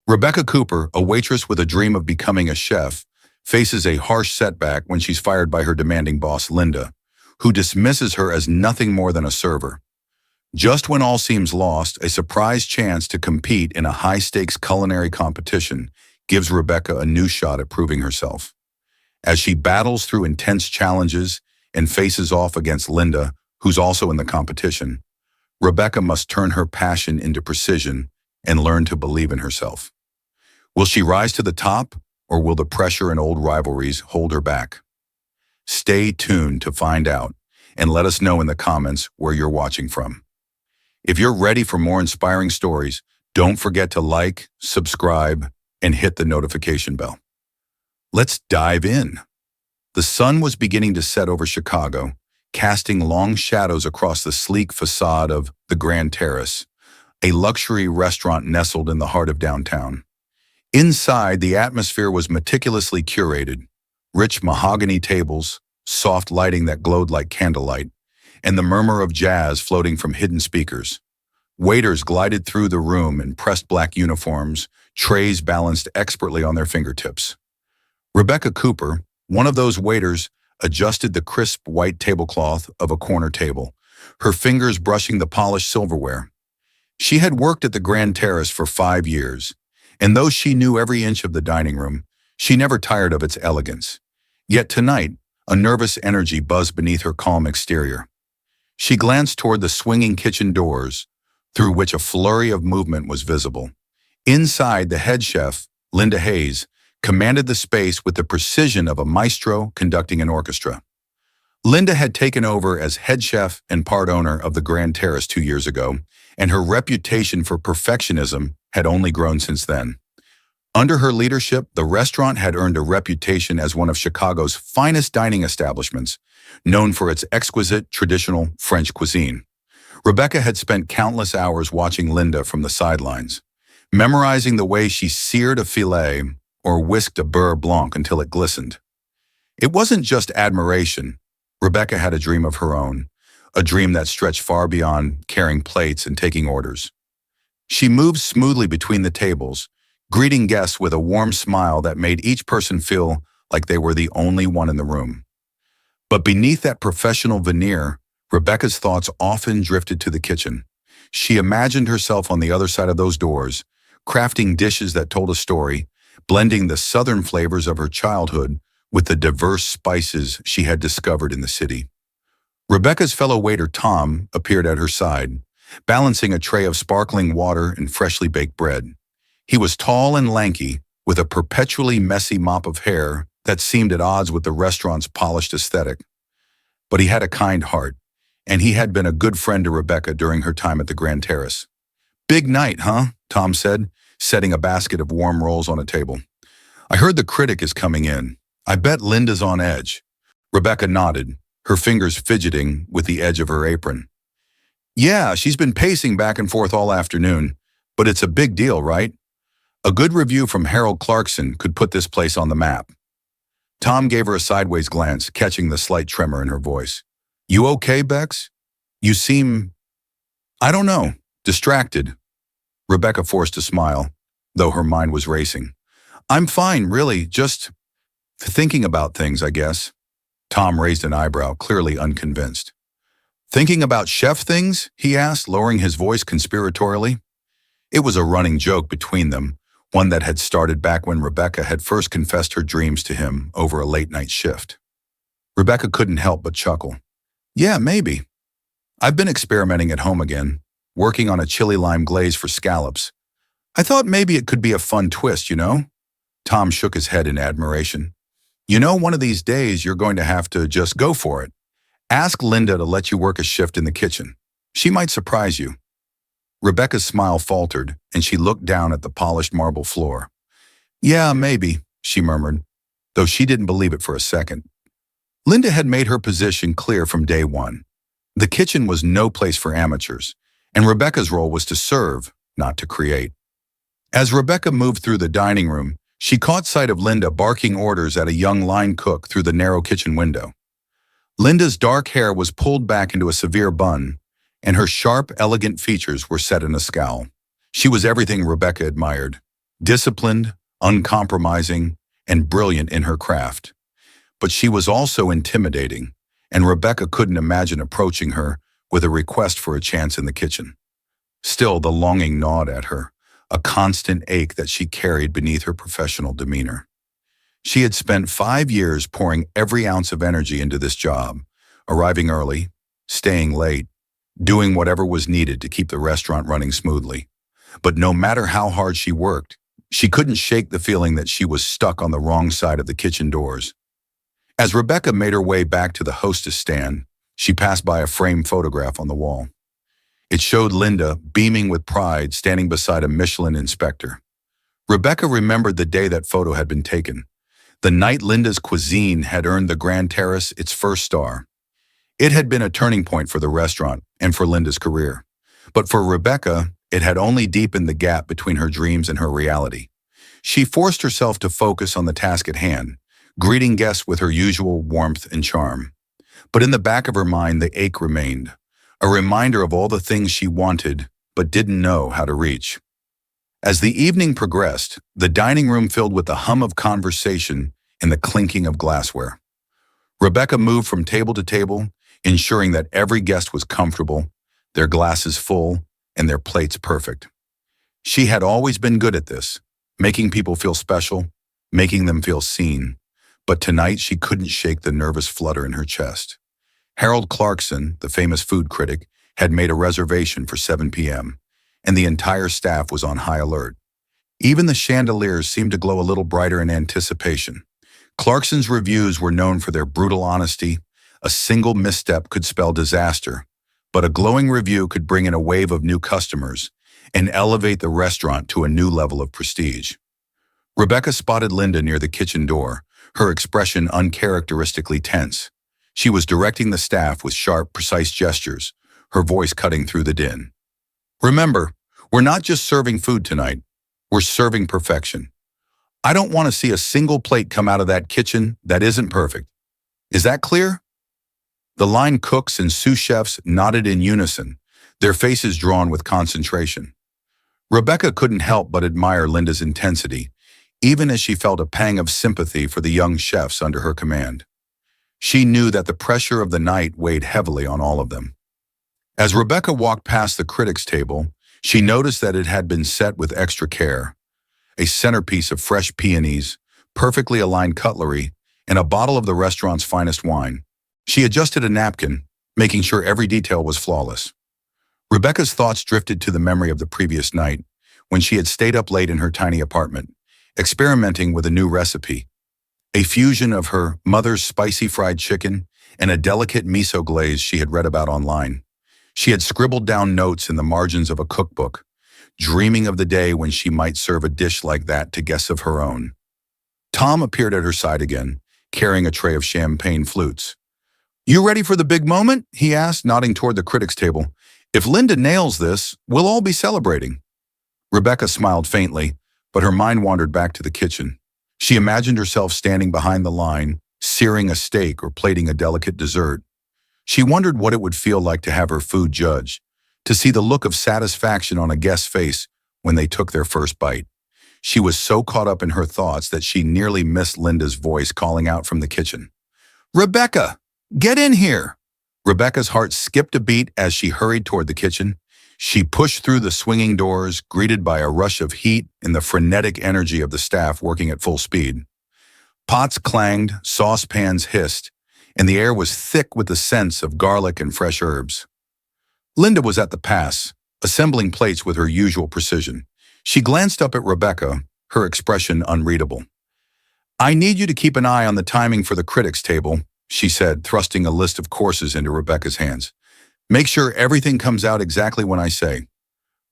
Rebecca Cooper, a waitress with a dream of becoming a chef, faces a harsh setback when she's fired by her demanding boss, Linda, who dismisses her as nothing more than a server. Just when all seems lost, a surprise chance to compete in a high-stakes culinary competition gives Rebecca a new shot at proving herself. As she battles through intense challenges and faces off against Linda, who's also in the competition, Rebecca must turn her passion into precision and learn to believe in herself. Will she rise to the top, or will the pressure and old rivalries hold her back? Stay tuned to find out, and let us know in the comments where you're watching from. If you're ready for more inspiring stories, don't forget to like, subscribe, and hit the notification bell. Let's dive in. The sun was beginning to set over Chicago, casting long shadows across the sleek facade of the Grand Terrace, a luxury restaurant nestled in the heart of downtown. Inside, the atmosphere was meticulously curated: rich mahogany tables, soft lighting that glowed like candlelight, and the murmur of jazz floating from hidden speakers. Waiters glided through the room in pressed black uniforms, trays balanced expertly on their fingertips. Rebecca Cooper, one of those waiters, adjusted the crisp white tablecloth of a corner table, her fingers brushing the polished silverware. She had worked at the Grand Terrace for 5 years, and though she knew every inch of the dining room, she never tired of its elegance. Yet tonight, a nervous energy buzzed beneath her calm exterior. She glanced toward the swinging kitchen doors, through which a flurry of movement was visible. Inside, the head chef, Linda Hayes, commanded the space with the precision of a maestro conducting an orchestra. Linda had taken over as head chef and part owner of the Grand Terrace 2 years ago, and her reputation for perfectionism had only grown since then. Under her leadership, the restaurant had earned a reputation as one of Chicago's finest dining establishments, known for its exquisite traditional French cuisine. Rebecca had spent countless hours watching Linda from the sidelines, memorizing the way she seared a filet or whisked a beurre blanc until it glistened. It wasn't just admiration. Rebecca had a dream of her own, a dream that stretched far beyond carrying plates and taking orders. She moved smoothly between the tables, greeting guests with a warm smile that made each person feel like they were the only one in the room. But beneath that professional veneer, Rebecca's thoughts often drifted to the kitchen. She imagined herself on the other side of those doors, crafting dishes that told a story, blending the southern flavors of her childhood with the diverse spices she had discovered in the city. Rebecca's fellow waiter Tom appeared at her side, balancing a tray of sparkling water and freshly baked bread. He was tall and lanky, with a perpetually messy mop of hair that seemed at odds with the restaurant's polished aesthetic. But he had a kind heart, and he had been a good friend to Rebecca during her time at the Grand Terrace. "Big night, huh?" Tom said, setting a basket of warm rolls on a table. "I heard the critic is coming in. I bet Linda's on edge." Rebecca nodded, her fingers fidgeting with the edge of her apron. "Yeah, she's been pacing back and forth all afternoon, but it's a big deal, right? A good review from Harold Clarkson could put this place on the map." Tom gave her a sideways glance, catching the slight tremor in her voice. "You okay, Bex? You seem, I don't know, distracted." Rebecca forced a smile, though her mind was racing. "I'm fine, really, just thinking about things, I guess." Tom raised an eyebrow, clearly unconvinced. "Thinking about chef things?" he asked, lowering his voice conspiratorially. It was a running joke between them, one that had started back when Rebecca had first confessed her dreams to him over a late-night shift. Rebecca couldn't help but chuckle. "Yeah, maybe. I've been experimenting at home again, working on a chili lime glaze for scallops. I thought maybe it could be a fun twist, you know?" Tom shook his head in admiration. "You know, one of these days you're going to have to just go for it. Ask Linda to let you work a shift in the kitchen. She might surprise you." Rebecca's smile faltered, and she looked down at the polished marble floor. "Yeah, maybe," she murmured, though she didn't believe it for a second. Linda had made her position clear from day one. The kitchen was no place for amateurs, and Rebecca's role was to serve, not to create. As Rebecca moved through the dining room, she caught sight of Linda barking orders at a young line cook through the narrow kitchen window. Linda's dark hair was pulled back into a severe bun, and her sharp, elegant features were set in a scowl. She was everything Rebecca admired: disciplined, uncompromising, and brilliant in her craft. But she was also intimidating, and Rebecca couldn't imagine approaching her with a request for a chance in the kitchen. Still, the longing gnawed at her, a constant ache that she carried beneath her professional demeanor. She had spent 5 years pouring every ounce of energy into this job, arriving early, staying late, doing whatever was needed to keep the restaurant running smoothly. But no matter how hard she worked, she couldn't shake the feeling that she was stuck on the wrong side of the kitchen doors. As Rebecca made her way back to the hostess stand, she passed by a framed photograph on the wall. It showed Linda, beaming with pride, standing beside a Michelin inspector. Rebecca remembered the day that photo had been taken, the night Linda's cuisine had earned the Grand Terrace its first star. It had been a turning point for the restaurant and for Linda's career. But for Rebecca, it had only deepened the gap between her dreams and her reality. She forced herself to focus on the task at hand, greeting guests with her usual warmth and charm. But in the back of her mind, the ache remained, a reminder of all the things she wanted but didn't know how to reach. As the evening progressed, the dining room filled with the hum of conversation and the clinking of glassware. Rebecca moved from table to table, ensuring that every guest was comfortable, their glasses full, and their plates perfect. She had always been good at this, making people feel special, making them feel seen. But tonight she couldn't shake the nervous flutter in her chest. Harold Clarkson, the famous food critic, had made a reservation for 7 p.m., and the entire staff was on high alert. Even the chandeliers seemed to glow a little brighter in anticipation. Clarkson's reviews were known for their brutal honesty. A single misstep could spell disaster, but a glowing review could bring in a wave of new customers and elevate the restaurant to a new level of prestige. Rebecca spotted Linda near the kitchen door, her expression uncharacteristically tense. She was directing the staff with sharp, precise gestures, her voice cutting through the din. "Remember, we're not just serving food tonight, we're serving perfection. I don't want to see a single plate come out of that kitchen that isn't perfect. Is that clear?" The line cooks and sous chefs nodded in unison, their faces drawn with concentration. Rebecca couldn't help but admire Linda's intensity, even as she felt a pang of sympathy for the young chefs under her command. She knew that the pressure of the night weighed heavily on all of them. As Rebecca walked past the critics' table, she noticed that it had been set with extra care. A centerpiece of fresh peonies, perfectly aligned cutlery, and a bottle of the restaurant's finest wine. She adjusted a napkin, making sure every detail was flawless. Rebecca's thoughts drifted to the memory of the previous night, when she had stayed up late in her tiny apartment, experimenting with a new recipe, a fusion of her mother's spicy fried chicken and a delicate miso glaze she had read about online. She had scribbled down notes in the margins of a cookbook, dreaming of the day when she might serve a dish like that to guests of her own. Tom appeared at her side again, carrying a tray of champagne flutes. "You ready for the big moment?" he asked, nodding toward the critics' table. "If Linda nails this, we'll all be celebrating." Rebecca smiled faintly, but her mind wandered back to the kitchen. She imagined herself standing behind the line, searing a steak or plating a delicate dessert. She wondered what it would feel like to have her food judged, to see the look of satisfaction on a guest's face when they took their first bite. She was so caught up in her thoughts that she nearly missed Linda's voice calling out from the kitchen. "Rebecca, get in here!" Rebecca's heart skipped a beat as she hurried toward the kitchen. She pushed through the swinging doors, greeted by a rush of heat and the frenetic energy of the staff working at full speed. Pots clanged, saucepans hissed, and the air was thick with the scents of garlic and fresh herbs. Linda was at the pass, assembling plates with her usual precision. She glanced up at Rebecca, her expression unreadable. "I need you to keep an eye on the timing for the critics' table," she said, thrusting a list of courses into Rebecca's hands. "Make sure everything comes out exactly when I say."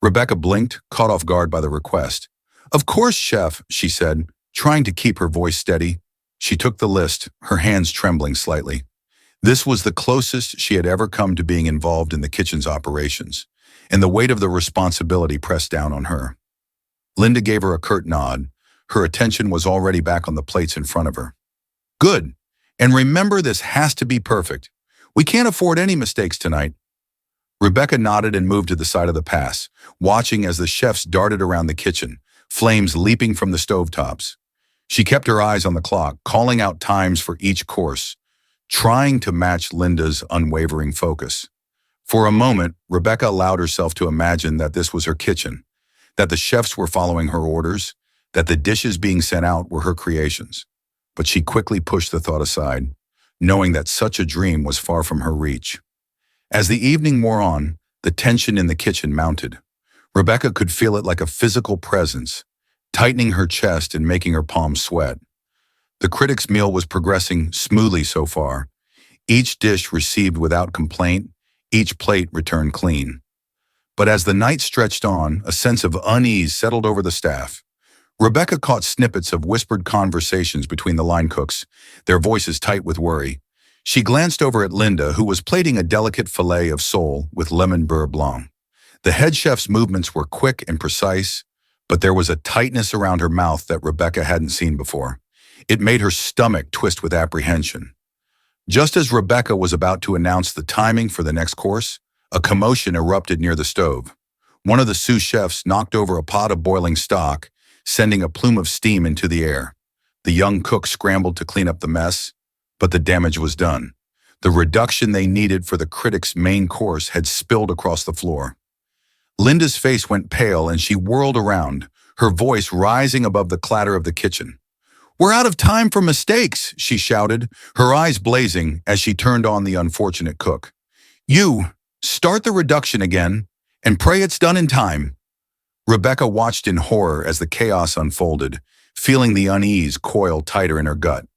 Rebecca blinked, caught off guard by the request. "Of course, chef," she said, trying to keep her voice steady. She took the list, her hands trembling slightly. This was the closest she had ever come to being involved in the kitchen's operations, and the weight of the responsibility pressed down on her. Linda gave her a curt nod. Her attention was already back on the plates in front of her. "Good. And remember, this has to be perfect. We can't afford any mistakes tonight." Rebecca nodded and moved to the side of the pass, watching as the chefs darted around the kitchen, flames leaping from the stovetops. She kept her eyes on the clock, calling out times for each course, trying to match Linda's unwavering focus. For a moment, Rebecca allowed herself to imagine that this was her kitchen, that the chefs were following her orders, that the dishes being sent out were her creations. But she quickly pushed the thought aside, knowing that such a dream was far from her reach. As the evening wore on, the tension in the kitchen mounted. Rebecca could feel it like a physical presence, tightening her chest and making her palms sweat. The critic's meal was progressing smoothly so far. Each dish received without complaint, each plate returned clean. But as the night stretched on, a sense of unease settled over the staff. Rebecca caught snippets of whispered conversations between the line cooks, their voices tight with worry. She glanced over at Linda, who was plating a delicate fillet of sole with lemon beurre blanc. The head chef's movements were quick and precise, but there was a tightness around her mouth that Rebecca hadn't seen before. It made her stomach twist with apprehension. Just as Rebecca was about to announce the timing for the next course, a commotion erupted near the stove. One of the sous chefs knocked over a pot of boiling stock, sending a plume of steam into the air. The young cook scrambled to clean up the mess, but the damage was done. The reduction they needed for the critic's main course had spilled across the floor. Linda's face went pale and she whirled around, her voice rising above the clatter of the kitchen. "We're out of time for mistakes," she shouted, her eyes blazing as she turned on the unfortunate cook. "You, start the reduction again, and pray it's done in time." Rebecca watched in horror as the chaos unfolded, feeling the unease coil tighter in her gut.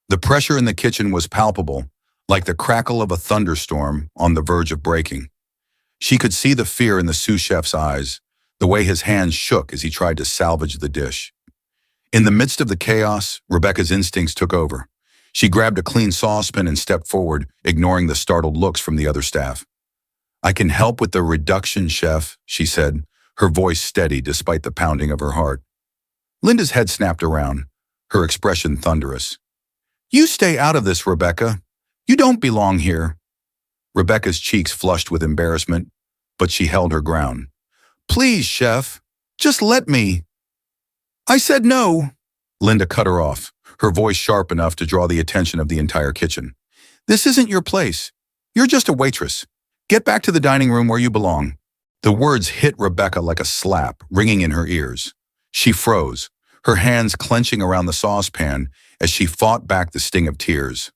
The pressure in the kitchen was palpable, like the crackle of a thunderstorm on the verge of breaking. She could see the fear in the sous chef's eyes, the way his hands shook as he tried to salvage the dish. In the midst of the chaos, Rebecca's instincts took over. She grabbed a clean saucepan and stepped forward, ignoring the startled looks from the other staff. "I can help with the reduction, chef," she said, her voice steady despite the pounding of her heart. Linda's head snapped around, her expression thunderous. "You stay out of this, Rebecca. You don't belong here." Rebecca's cheeks flushed with embarrassment, but she held her ground. "Please, chef, just let me." "I said no." Linda cut her off, her voice sharp enough to draw the attention of the entire kitchen. "This isn't your place. You're just a waitress. Get back to the dining room where you belong." The words hit Rebecca like a slap, ringing in her ears. She froze, her hands clenching around the saucepan as she fought back the sting of tears.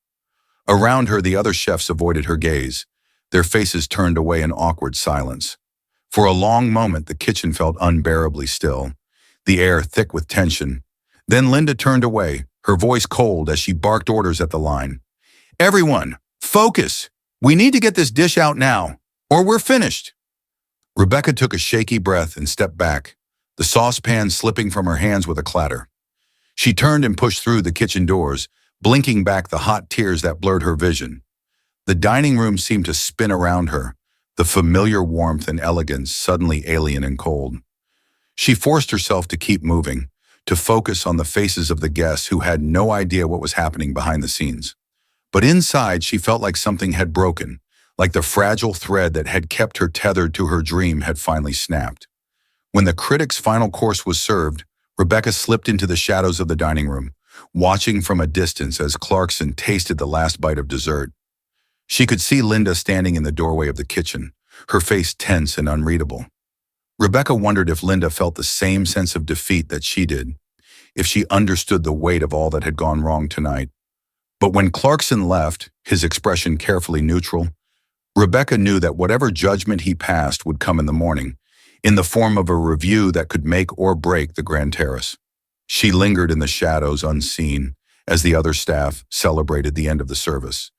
Around her, the other chefs avoided her gaze, their faces turned away in awkward silence. For a long moment, the kitchen felt unbearably still, the air thick with tension. Then Linda turned away, her voice cold as she barked orders at the line. "Everyone, focus! We need to get this dish out now, or we're finished." Rebecca took a shaky breath and stepped back, the saucepan slipping from her hands with a clatter. She turned and pushed through the kitchen doors, blinking back the hot tears that blurred her vision. The dining room seemed to spin around her, the familiar warmth and elegance suddenly alien and cold. She forced herself to keep moving, to focus on the faces of the guests who had no idea what was happening behind the scenes. But inside, she felt like something had broken, like the fragile thread that had kept her tethered to her dream had finally snapped. When the critic's final course was served, Rebecca slipped into the shadows of the dining room, watching from a distance as Clarkson tasted the last bite of dessert. She could see Linda standing in the doorway of the kitchen, her face tense and unreadable. Rebecca wondered if Linda felt the same sense of defeat that she did, if she understood the weight of all that had gone wrong tonight. But when Clarkson left, his expression carefully neutral, Rebecca knew that whatever judgment he passed would come in the morning, in the form of a review that could make or break the Grand Terrace. She lingered in the shadows unseen as the other staff celebrated the end of the service,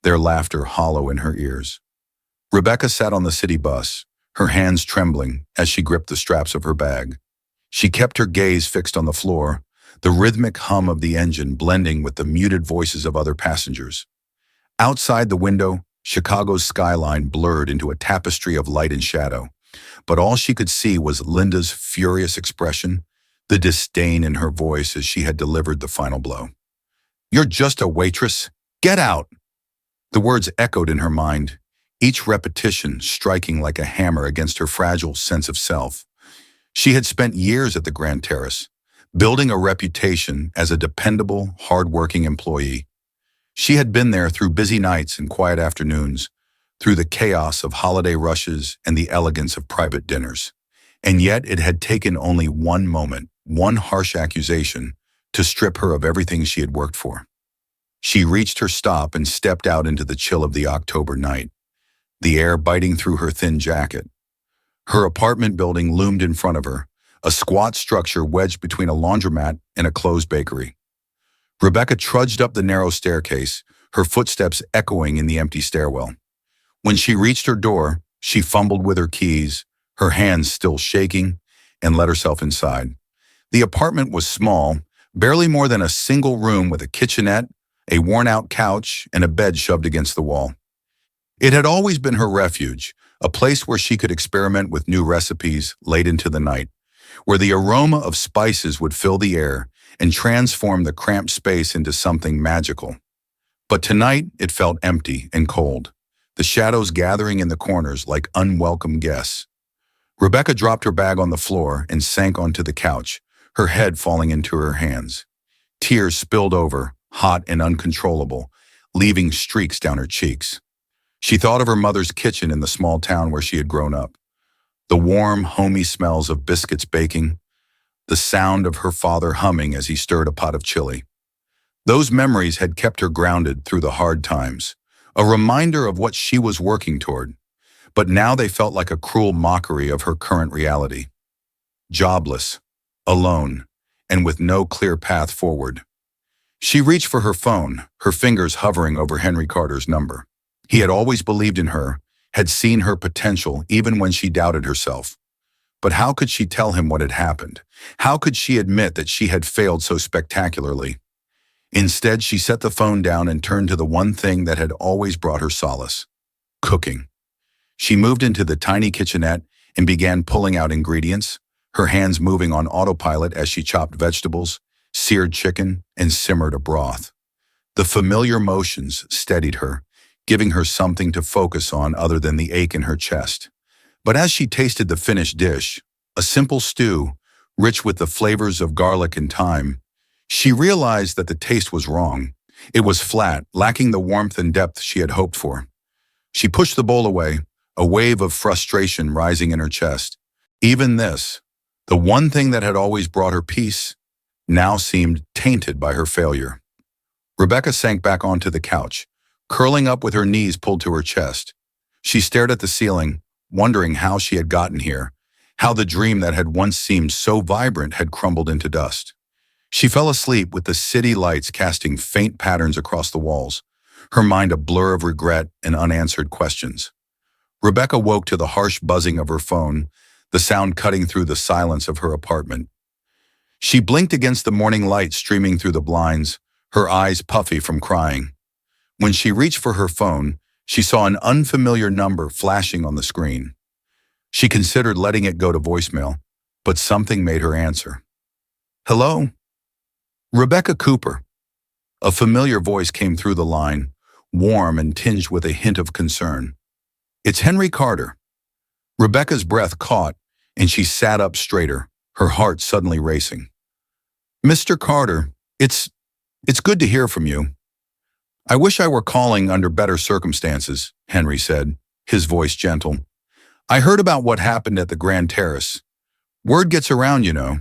their laughter hollow in her ears. Rebecca sat on the city bus, her hands trembling as she gripped the straps of her bag. She kept her gaze fixed on the floor, the rhythmic hum of the engine blending with the muted voices of other passengers. Outside the window, Chicago's skyline blurred into a tapestry of light and shadow, but all she could see was Linda's furious expression, the disdain in her voice as she had delivered the final blow. "You're just a waitress. Get out!" The words echoed in her mind, each repetition striking like a hammer against her fragile sense of self. She had spent years at the Grand Terrace, building a reputation as a dependable, hard-working employee. She had been there through busy nights and quiet afternoons, through the chaos of holiday rushes and the elegance of private dinners. And yet it had taken only one moment, one harsh accusation, to strip her of everything she had worked for. She reached her stop and stepped out into the chill of the October night, the air biting through her thin jacket. Her apartment building loomed in front of her, a squat structure wedged between a laundromat and a closed bakery. Rebecca trudged up the narrow staircase, her footsteps echoing in the empty stairwell. When she reached her door, she fumbled with her keys, her hands still shaking, and let herself inside. The apartment was small, barely more than a single room with a kitchenette, a worn-out couch, and a bed shoved against the wall. It had always been her refuge, a place where she could experiment with new recipes late into the night, where the aroma of spices would fill the air and transform the cramped space into something magical. But tonight it felt empty and cold, the shadows gathering in the corners like unwelcome guests. Rebecca dropped her bag on the floor and sank onto the couch, her head falling into her hands. Tears spilled over, hot and uncontrollable, leaving streaks down her cheeks. She thought of her mother's kitchen in the small town where she had grown up. The warm, homey smells of biscuits baking, the sound of her father humming as he stirred a pot of chili. Those memories had kept her grounded through the hard times, a reminder of what she was working toward. But now they felt like a cruel mockery of her current reality. Jobless, alone, and with no clear path forward. She reached for her phone, her fingers hovering over Henry Carter's number. He had always believed in her, had seen her potential even when she doubted herself. But how could she tell him what had happened? How could she admit that she had failed so spectacularly? Instead, she set the phone down and turned to the one thing that had always brought her solace: cooking. She moved into the tiny kitchenette and began pulling out ingredients, her hands moving on autopilot as she chopped vegetables, seared chicken, and simmered a broth. The familiar motions steadied her, giving her something to focus on other than the ache in her chest. But as she tasted the finished dish, a simple stew, rich with the flavors of garlic and thyme, she realized that the taste was wrong. It was flat, lacking the warmth and depth she had hoped for. She pushed the bowl away, a wave of frustration rising in her chest. Even this, the one thing that had always brought her peace, now seemed tainted by her failure. Rebecca sank back onto the couch, curling up with her knees pulled to her chest. She stared at the ceiling, wondering how she had gotten here, how the dream that had once seemed so vibrant had crumbled into dust. She fell asleep with the city lights casting faint patterns across the walls, her mind a blur of regret and unanswered questions. Rebecca woke to the harsh buzzing of her phone, the sound cutting through the silence of her apartment. She blinked against the morning light streaming through the blinds, her eyes puffy from crying. When she reached for her phone, she saw an unfamiliar number flashing on the screen. She considered letting it go to voicemail, but something made her answer. "Hello?" "Rebecca Cooper." A familiar voice came through the line, warm and tinged with a hint of concern. "It's Henry Carter." Rebecca's breath caught, and she sat up straighter, her heart suddenly racing. "Mr. Carter, it's good to hear from you." "I wish I were calling under better circumstances," Henry said, his voice gentle. "I heard about what happened at the Grand Terrace. Word gets around, you know."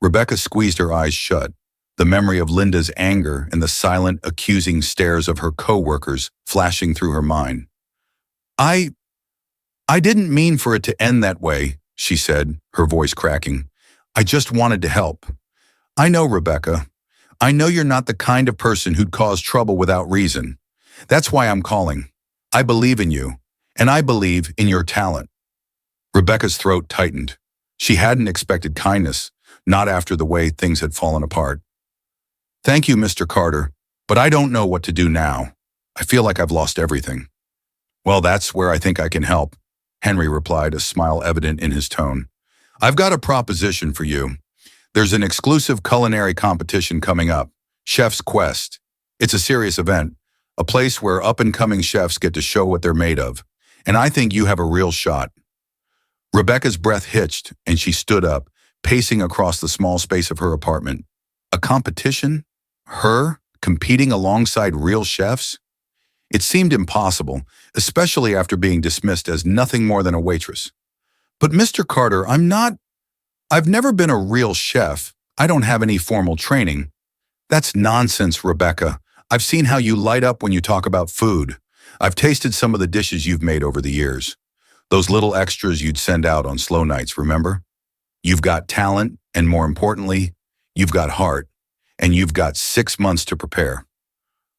Rebecca squeezed her eyes shut, the memory of Linda's anger and the silent, accusing stares of her co-workers flashing through her mind. I didn't mean for it to end that way," she said, her voice cracking. "I just wanted to help." "I know, Rebecca. I know you're not the kind of person who'd cause trouble without reason. That's why I'm calling. I believe in you, and I believe in your talent." Rebecca's throat tightened. She hadn't expected kindness, not after the way things had fallen apart. "Thank you, Mr. Carter, but I don't know what to do now. I feel like I've lost everything." "Well, that's where I think I can help," Henry replied, a smile evident in his tone. "I've got a proposition for you. There's an exclusive culinary competition coming up, Chef's Quest. It's a serious event, a place where up-and-coming chefs get to show what they're made of, and I think you have a real shot." Rebecca's breath hitched, and she stood up, pacing across the small space of her apartment. A competition? Her? Competing alongside real chefs? It seemed impossible, especially after being dismissed as nothing more than a waitress. But Mr. Carter, I've never been a real chef. I don't have any formal training. That's nonsense, Rebecca. I've seen how you light up when you talk about food. I've tasted some of the dishes you've made over the years. Those little extras you'd send out on slow nights, remember? You've got talent, and more importantly, you've got heart, and you've got 6 months to prepare.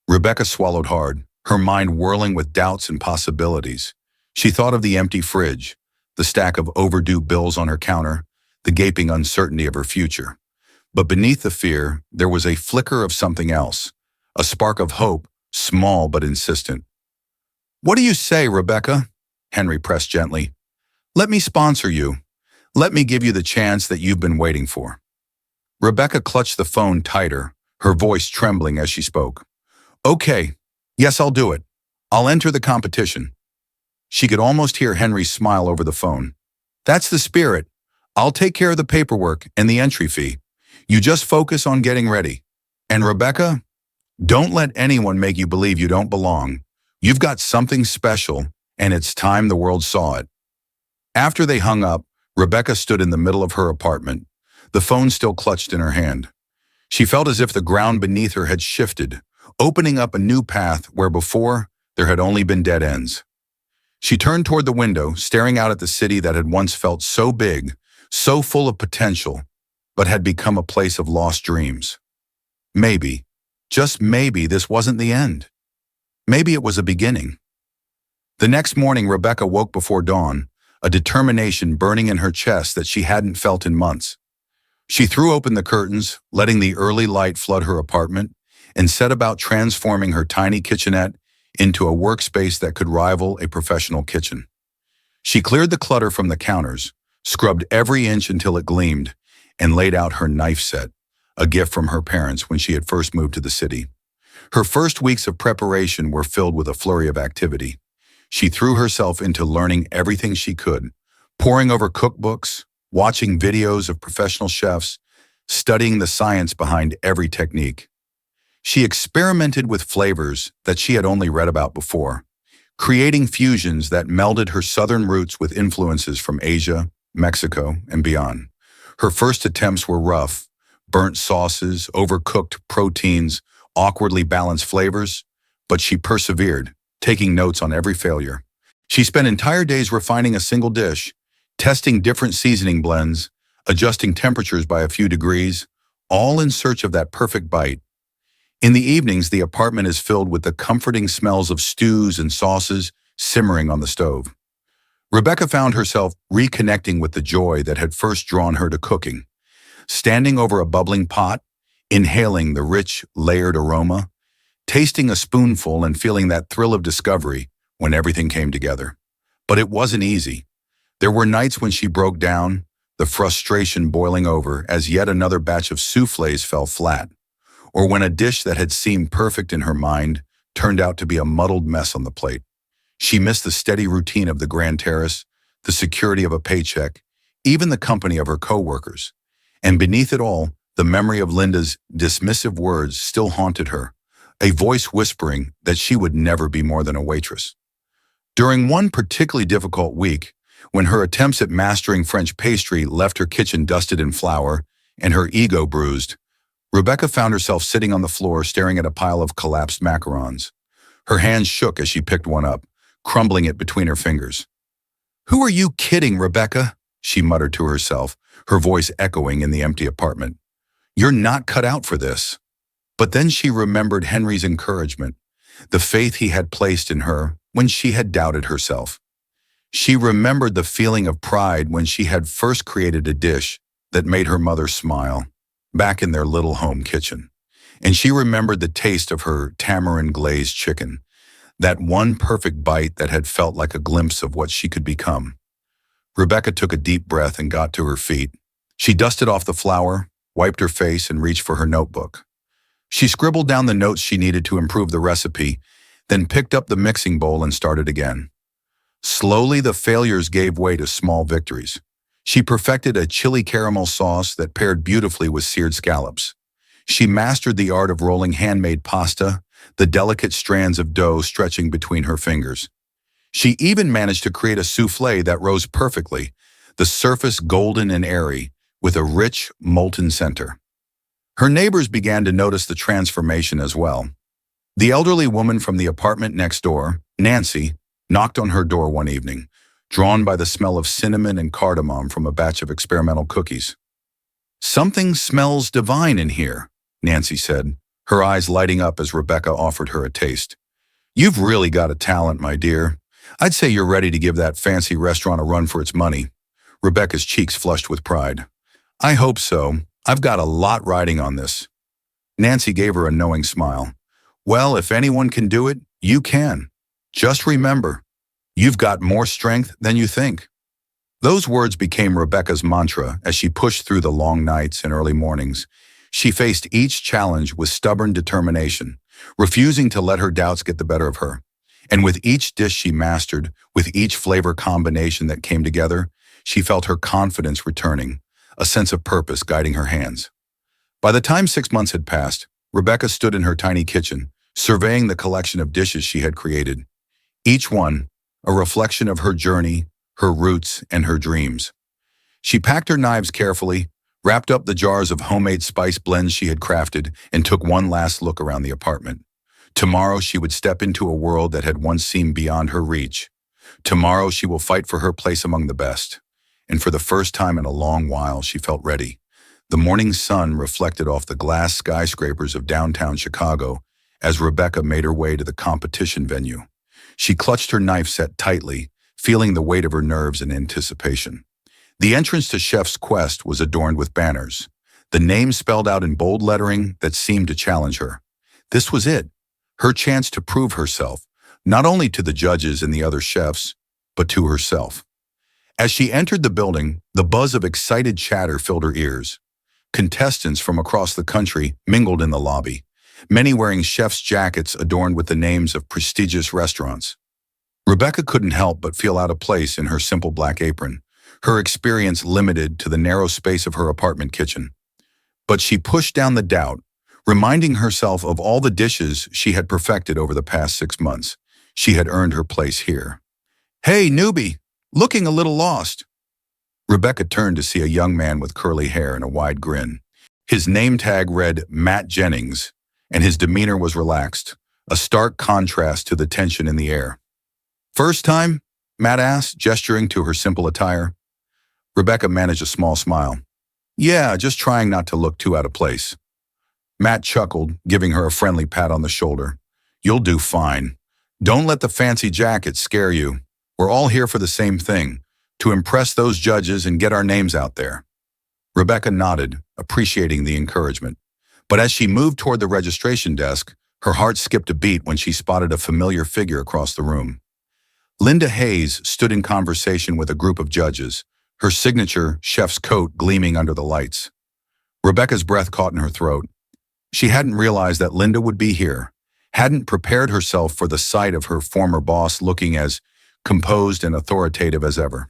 Rebecca swallowed hard, her mind whirling with doubts and possibilities. She thought of the empty fridge, the stack of overdue bills on her counter, the gaping uncertainty of her future. But beneath the fear, there was a flicker of something else, a spark of hope, small but insistent. "What do you say, Rebecca?" Henry pressed gently. "Let me sponsor you. Let me give you the chance that you've been waiting for." Rebecca clutched the phone tighter, her voice trembling as she spoke. "Okay, yes, I'll do it. I'll enter the competition." She could almost hear Henry's smile over the phone. "That's the spirit. I'll take care of the paperwork and the entry fee. You just focus on getting ready. And Rebecca, don't let anyone make you believe you don't belong. You've got something special, and it's time the world saw it." After they hung up, Rebecca stood in the middle of her apartment, the phone still clutched in her hand. She felt as if the ground beneath her had shifted, opening up a new path where before there had only been dead ends. She turned toward the window, staring out at the city that had once felt so big, so full of potential, but had become a place of lost dreams. Maybe, just maybe, this wasn't the end. Maybe it was a beginning. The next morning, Rebecca woke before dawn, a determination burning in her chest that she hadn't felt in months. She threw open the curtains, letting the early light flood her apartment, and set about transforming her tiny kitchenette into a workspace that could rival a professional kitchen. She cleared the clutter from the counters, scrubbed every inch until it gleamed, and laid out her knife set, a gift from her parents when she had first moved to the city. Her first weeks of preparation were filled with a flurry of activity. She threw herself into learning everything she could, poring over cookbooks, watching videos of professional chefs, studying the science behind every technique. She experimented with flavors that she had only read about before, creating fusions that melded her southern roots with influences from Asia, Mexico, and beyond. Her first attempts were rough, burnt sauces, overcooked proteins, awkwardly balanced flavors, but she persevered, taking notes on every failure. She spent entire days refining a single dish, testing different seasoning blends, adjusting temperatures by a few degrees, all in search of that perfect bite. In the evenings, the apartment is filled with the comforting smells of stews and sauces simmering on the stove. Rebecca found herself reconnecting with the joy that had first drawn her to cooking. Standing over a bubbling pot, inhaling the rich, layered aroma, tasting a spoonful and feeling that thrill of discovery when everything came together. But it wasn't easy. There were nights when she broke down, the frustration boiling over as yet another batch of soufflés fell flat, or when a dish that had seemed perfect in her mind turned out to be a muddled mess on the plate. She missed the steady routine of the grand terrace, the security of a paycheck, even the company of her co-workers. And beneath it all, the memory of Linda's dismissive words still haunted her, a voice whispering that she would never be more than a waitress. During one particularly difficult week, when her attempts at mastering French pastry left her kitchen dusted in flour and her ego bruised, Rebecca found herself sitting on the floor staring at a pile of collapsed macarons. Her hands shook as she picked one up, crumbling it between her fingers. "Who are you kidding, Rebecca?" she muttered to herself, her voice echoing in the empty apartment. "You're not cut out for this." But then she remembered Henry's encouragement, the faith he had placed in her when she had doubted herself. She remembered the feeling of pride when she had first created a dish that made her mother smile, back in their little home kitchen. And she remembered the taste of her tamarind-glazed chicken, that one perfect bite that had felt like a glimpse of what she could become. Rebecca took a deep breath and got to her feet. She dusted off the flour, wiped her face, and reached for her notebook. She scribbled down the notes she needed to improve the recipe, then picked up the mixing bowl and started again. Slowly, the failures gave way to small victories. She perfected a chili caramel sauce that paired beautifully with seared scallops. She mastered the art of rolling handmade pasta, the delicate strands of dough stretching between her fingers. She even managed to create a soufflé that rose perfectly, the surface golden and airy, with a rich, molten center. Her neighbors began to notice the transformation as well. The elderly woman from the apartment next door, Nancy, knocked on her door one evening, drawn by the smell of cinnamon and cardamom from a batch of experimental cookies. "Something smells divine in here," Nancy said, her eyes lighting up as Rebecca offered her a taste. "You've really got a talent, my dear. I'd say you're ready to give that fancy restaurant a run for its money." Rebecca's cheeks flushed with pride. "I hope so. I've got a lot riding on this." Nancy gave her a knowing smile. "Well, if anyone can do it, you can. Just remember, you've got more strength than you think." Those words became Rebecca's mantra as she pushed through the long nights and early mornings. She faced each challenge with stubborn determination, refusing to let her doubts get the better of her. And with each dish she mastered, with each flavor combination that came together, she felt her confidence returning, a sense of purpose guiding her hands. By the time 6 months had passed, Rebecca stood in her tiny kitchen, surveying the collection of dishes she had created. Each one, a reflection of her journey, her roots, and her dreams. She packed her knives carefully, wrapped up the jars of homemade spice blends she had crafted, and took one last look around the apartment. Tomorrow she would step into a world that had once seemed beyond her reach. Tomorrow she will fight for her place among the best. And for the first time in a long while, she felt ready. The morning sun reflected off the glass skyscrapers of downtown Chicago as Rebecca made her way to the competition venue. She clutched her knife set tightly, feeling the weight of her nerves in anticipation. The entrance to Chef's Quest was adorned with banners, the name spelled out in bold lettering that seemed to challenge her. This was it, her chance to prove herself, not only to the judges and the other chefs, but to herself. As she entered the building, the buzz of excited chatter filled her ears. Contestants from across the country mingled in the lobby, many wearing chef's jackets adorned with the names of prestigious restaurants. Rebecca couldn't help but feel out of place in her simple black apron, her experience limited to the narrow space of her apartment kitchen. But she pushed down the doubt, reminding herself of all the dishes she had perfected over the past 6 months. She had earned her place here. "Hey, newbie, looking a little lost." Rebecca turned to see a young man with curly hair and a wide grin. His name tag read Matt Jennings, and his demeanor was relaxed, a stark contrast to the tension in the air. "First time?" Matt asked, gesturing to her simple attire. Rebecca managed a small smile. "Yeah, just trying not to look too out of place." Matt chuckled, giving her a friendly pat on the shoulder. "You'll do fine. Don't let the fancy jacket scare you. We're all here for the same thing, to impress those judges and get our names out there." Rebecca nodded, appreciating the encouragement. But as she moved toward the registration desk, her heart skipped a beat when she spotted a familiar figure across the room. Linda Hayes stood in conversation with a group of judges, her signature chef's coat gleaming under the lights. Rebecca's breath caught in her throat. She hadn't realized that Linda would be here, hadn't prepared herself for the sight of her former boss looking as composed and authoritative as ever.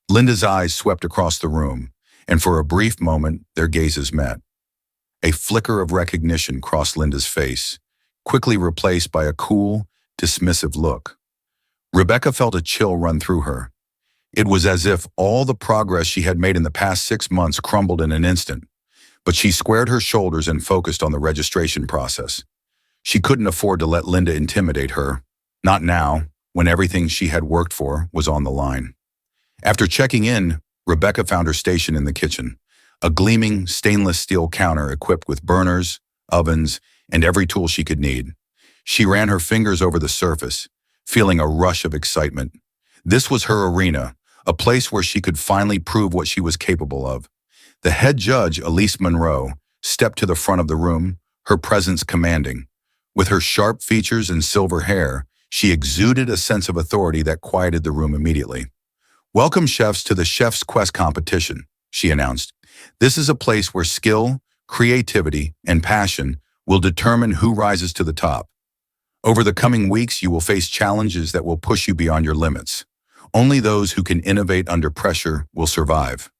Linda's eyes swept across the room, and for a brief moment, their gazes met. A flicker of recognition crossed Linda's face, quickly replaced by a cool, dismissive look. Rebecca felt a chill run through her. It was as if all the progress she had made in the past 6 months crumbled in an instant, but she squared her shoulders and focused on the registration process. She couldn't afford to let Linda intimidate her, not now, when everything she had worked for was on the line. After checking in, Rebecca found her station in the kitchen, a gleaming stainless steel counter equipped with burners, ovens, and every tool she could need. She ran her fingers over the surface, feeling a rush of excitement. This was her arena, a place where she could finally prove what she was capable of. The head judge, Elise Monroe, stepped to the front of the room, her presence commanding. With her sharp features and silver hair, she exuded a sense of authority that quieted the room immediately. "Welcome, chefs, to the Chef's Quest competition," she announced. "This is a place where skill, creativity, and passion will determine who rises to the top. Over the coming weeks, you will face challenges that will push you beyond your limits. Only those who can innovate under pressure will survive.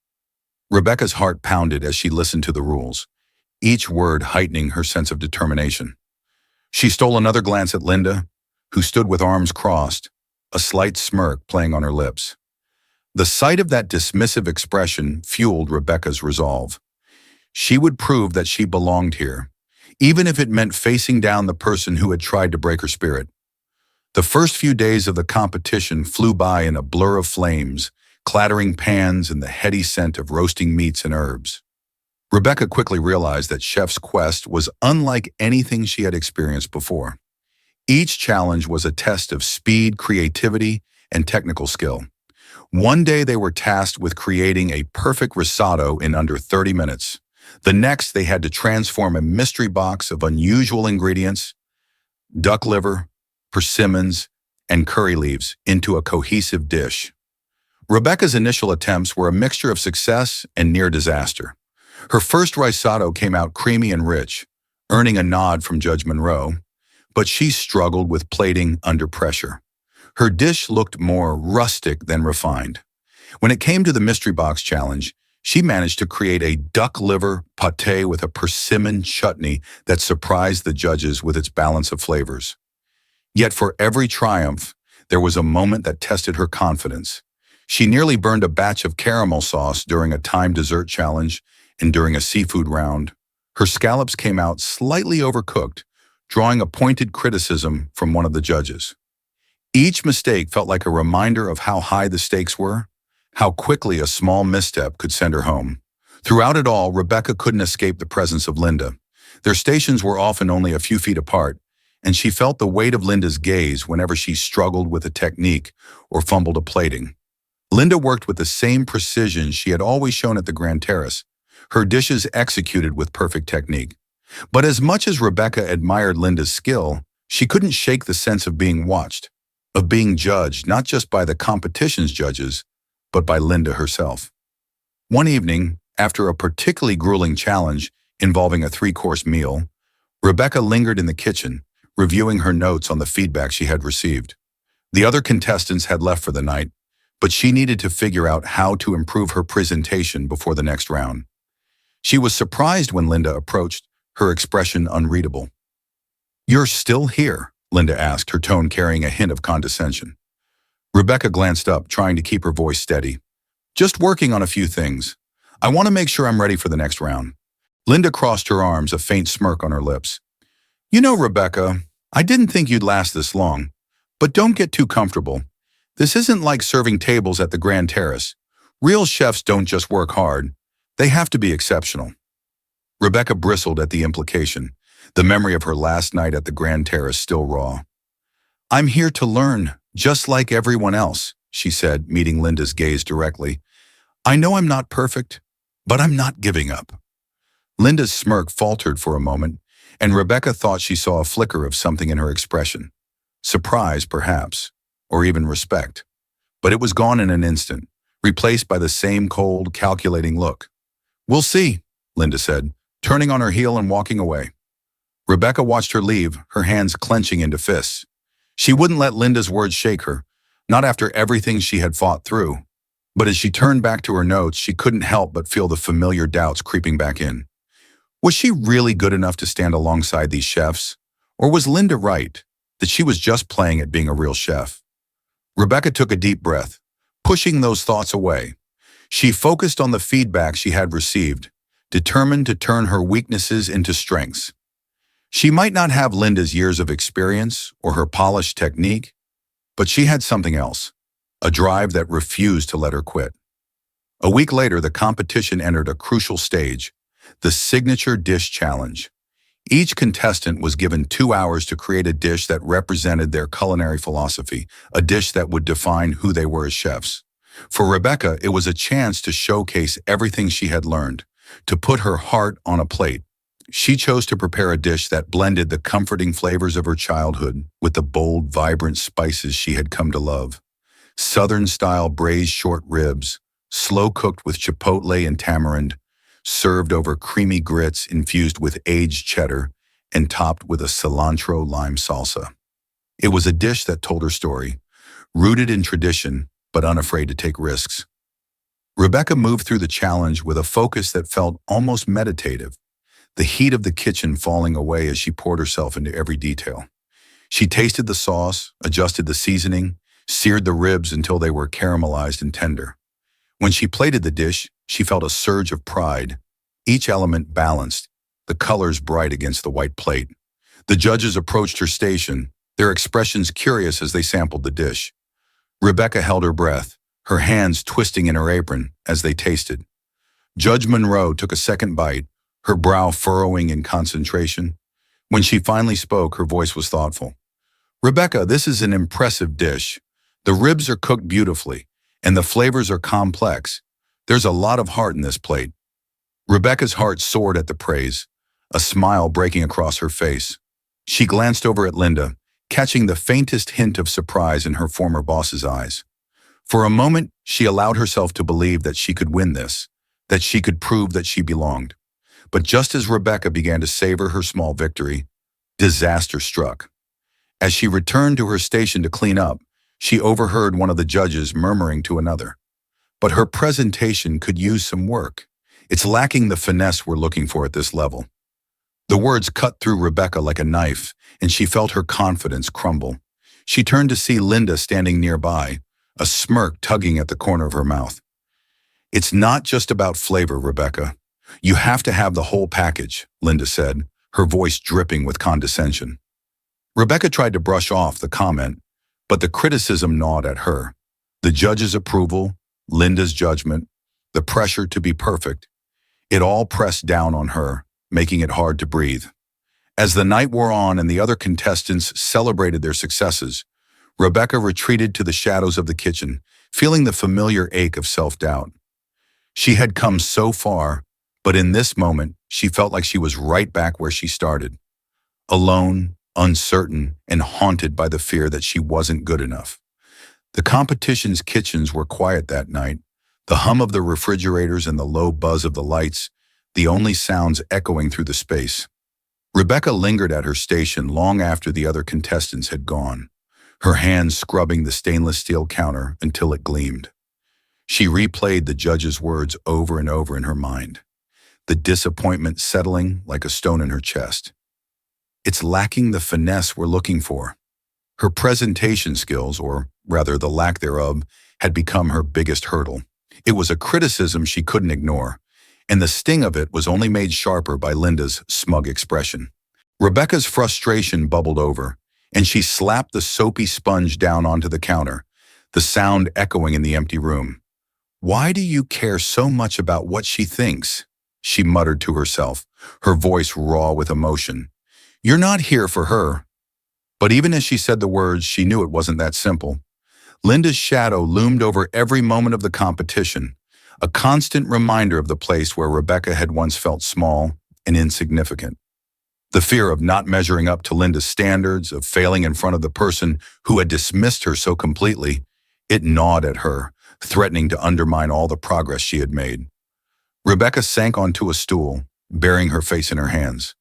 Rebecca's heart pounded as she listened to the rules, each word heightening her sense of determination. She stole another glance at Linda, who stood with arms crossed, a slight smirk playing on her lips. The sight of that dismissive expression fueled Rebecca's resolve. She would prove that she belonged here, even if it meant facing down the person who had tried to break her spirit. The first few days of the competition flew by in a blur of flames, clattering pans and the heady scent of roasting meats and herbs. Rebecca quickly realized that Chef's Quest was unlike anything she had experienced before. Each challenge was a test of speed, creativity, and technical skill. One day they were tasked with creating a perfect risotto in under 30 minutes. The next, they had to transform a mystery box of unusual ingredients, duck liver, persimmons, and curry leaves, into a cohesive dish. Rebecca's initial attempts were a mixture of success and near disaster. Her first risotto came out creamy and rich, earning a nod from Judge Monroe, but she struggled with plating under pressure. Her dish looked more rustic than refined. When it came to the mystery box challenge, she managed to create a duck liver pâté with a persimmon chutney that surprised the judges with its balance of flavors. Yet for every triumph, there was a moment that tested her confidence. She nearly burned a batch of caramel sauce during a timed dessert challenge and during a seafood round. Her scallops came out slightly overcooked, drawing a pointed criticism from one of the judges. Each mistake felt like a reminder of how high the stakes were, how quickly a small misstep could send her home. Throughout it all, Rebecca couldn't escape the presence of Linda. Their stations were often only a few feet apart, and she felt the weight of Linda's gaze whenever she struggled with a technique or fumbled a plating. Linda worked with the same precision she had always shown at the Grand Terrace, her dishes executed with perfect technique. But as much as Rebecca admired Linda's skill, she couldn't shake the sense of being watched, of being judged not just by the competition's judges, but by Linda herself. One evening, after a particularly grueling challenge involving a 3-course meal, Rebecca lingered in the kitchen, reviewing her notes on the feedback she had received. The other contestants had left for the night, but she needed to figure out how to improve her presentation before the next round. She was surprised when Linda approached, her expression unreadable. "You're still here?" Linda asked, her tone carrying a hint of condescension. Rebecca glanced up, trying to keep her voice steady. "Just working on a few things. I want to make sure I'm ready for the next round." Linda crossed her arms, a faint smirk on her lips. "You know, Rebecca, I didn't think you'd last this long, but don't get too comfortable. This isn't like serving tables at the Grand Terrace. Real chefs don't just work hard. They have to be exceptional." Rebecca bristled at the implication, the memory of her last night at the Grand Terrace still raw. "I'm here to learn, just like everyone else," she said, meeting Linda's gaze directly. "I know I'm not perfect, but I'm not giving up." Linda's smirk faltered for a moment, and Rebecca thought she saw a flicker of something in her expression. Surprise, perhaps, or even respect. But it was gone in an instant, replaced by the same cold, calculating look. "We'll see," Linda said, turning on her heel and walking away. Rebecca watched her leave, her hands clenching into fists. She wouldn't let Linda's words shake her, not after everything she had fought through. But as she turned back to her notes, she couldn't help but feel the familiar doubts creeping back in. Was she really good enough to stand alongside these chefs? Or was Linda right, that she was just playing at being a real chef? Rebecca took a deep breath, pushing those thoughts away. She focused on the feedback she had received, determined to turn her weaknesses into strengths. She might not have Linda's years of experience or her polished technique, but she had something else, a drive that refused to let her quit. A week later, the competition entered a crucial stage, the Signature Dish Challenge. Each contestant was given 2 hours to create a dish that represented their culinary philosophy, a dish that would define who they were as chefs. For Rebecca, it was a chance to showcase everything she had learned, to put her heart on a plate. She chose to prepare a dish that blended the comforting flavors of her childhood with the bold, vibrant spices she had come to love. Southern-style braised short ribs, slow-cooked with chipotle and tamarind, served over creamy grits infused with aged cheddar and topped with a cilantro lime salsa. It was a dish that told her story, rooted in tradition, but unafraid to take risks. Rebecca moved through the challenge with a focus that felt almost meditative, the heat of the kitchen falling away as she poured herself into every detail. She tasted the sauce, adjusted the seasoning, seared the ribs until they were caramelized and tender. When she plated the dish, she felt a surge of pride, each element balanced, the colors bright against the white plate. The judges approached her station, their expressions curious as they sampled the dish. Rebecca held her breath, her hands twisting in her apron as they tasted. Judge Monroe took a second bite, her brow furrowing in concentration. When she finally spoke, her voice was thoughtful. "Rebecca, this is an impressive dish. The ribs are cooked beautifully, and the flavors are complex. There's a lot of heart in this plate." Rebecca's heart soared at the praise, a smile breaking across her face. She glanced over at Linda, catching the faintest hint of surprise in her former boss's eyes. For a moment, she allowed herself to believe that she could win this, that she could prove that she belonged. But just as Rebecca began to savor her small victory, disaster struck. As she returned to her station to clean up, she overheard one of the judges murmuring to another. "But her presentation could use some work. It's lacking the finesse we're looking for at this level." The words cut through Rebecca like a knife, and she felt her confidence crumble. She turned to see Linda standing nearby, a smirk tugging at the corner of her mouth. "It's not just about flavor, Rebecca. You have to have the whole package," Linda said, her voice dripping with condescension. Rebecca tried to brush off the comment, but the criticism gnawed at her. The judge's approval, Linda's judgment, the pressure to be perfect, it all pressed down on her, making it hard to breathe. As the night wore on and the other contestants celebrated their successes, Rebecca retreated to the shadows of the kitchen, feeling the familiar ache of self-doubt. She had come so far, but in this moment, she felt like she was right back where she started. Alone, uncertain, and haunted by the fear that she wasn't good enough. The competition's kitchens were quiet that night, the hum of the refrigerators and the low buzz of the lights, the only sounds echoing through the space. Rebecca lingered at her station long after the other contestants had gone, her hands scrubbing the stainless steel counter until it gleamed. She replayed the judge's words over and over in her mind, the disappointment settling like a stone in her chest. It's lacking the finesse we're looking for. Her presentation skills, or rather the lack thereof, had become her biggest hurdle. It was a criticism she couldn't ignore, and the sting of it was only made sharper by Linda's smug expression. Rebecca's frustration bubbled over, and she slapped the soapy sponge down onto the counter, the sound echoing in the empty room. "Why do you care so much about what she thinks?" she muttered to herself, her voice raw with emotion. "You're not here for her." But even as she said the words, she knew it wasn't that simple. Linda's shadow loomed over every moment of the competition, a constant reminder of the place where Rebecca had once felt small and insignificant. The fear of not measuring up to Linda's standards, of failing in front of the person who had dismissed her so completely, it gnawed at her, threatening to undermine all the progress she had made. Rebecca sank onto a stool, burying her face in her hands.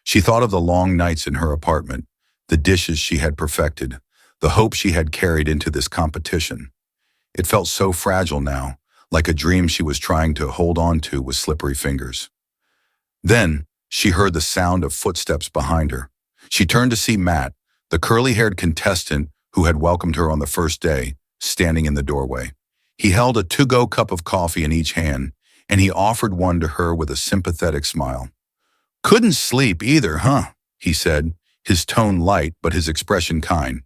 She thought of the long nights in her apartment, the dishes she had perfected, the hope she had carried into this competition. It felt so fragile now, like a dream she was trying to hold on to with slippery fingers. Then, she heard the sound of footsteps behind her. She turned to see Matt, the curly-haired contestant who had welcomed her on the first day, standing in the doorway. He held a to-go cup of coffee in each hand, and he offered one to her with a sympathetic smile. "Couldn't sleep either, huh?" he said, his tone light but his expression kind.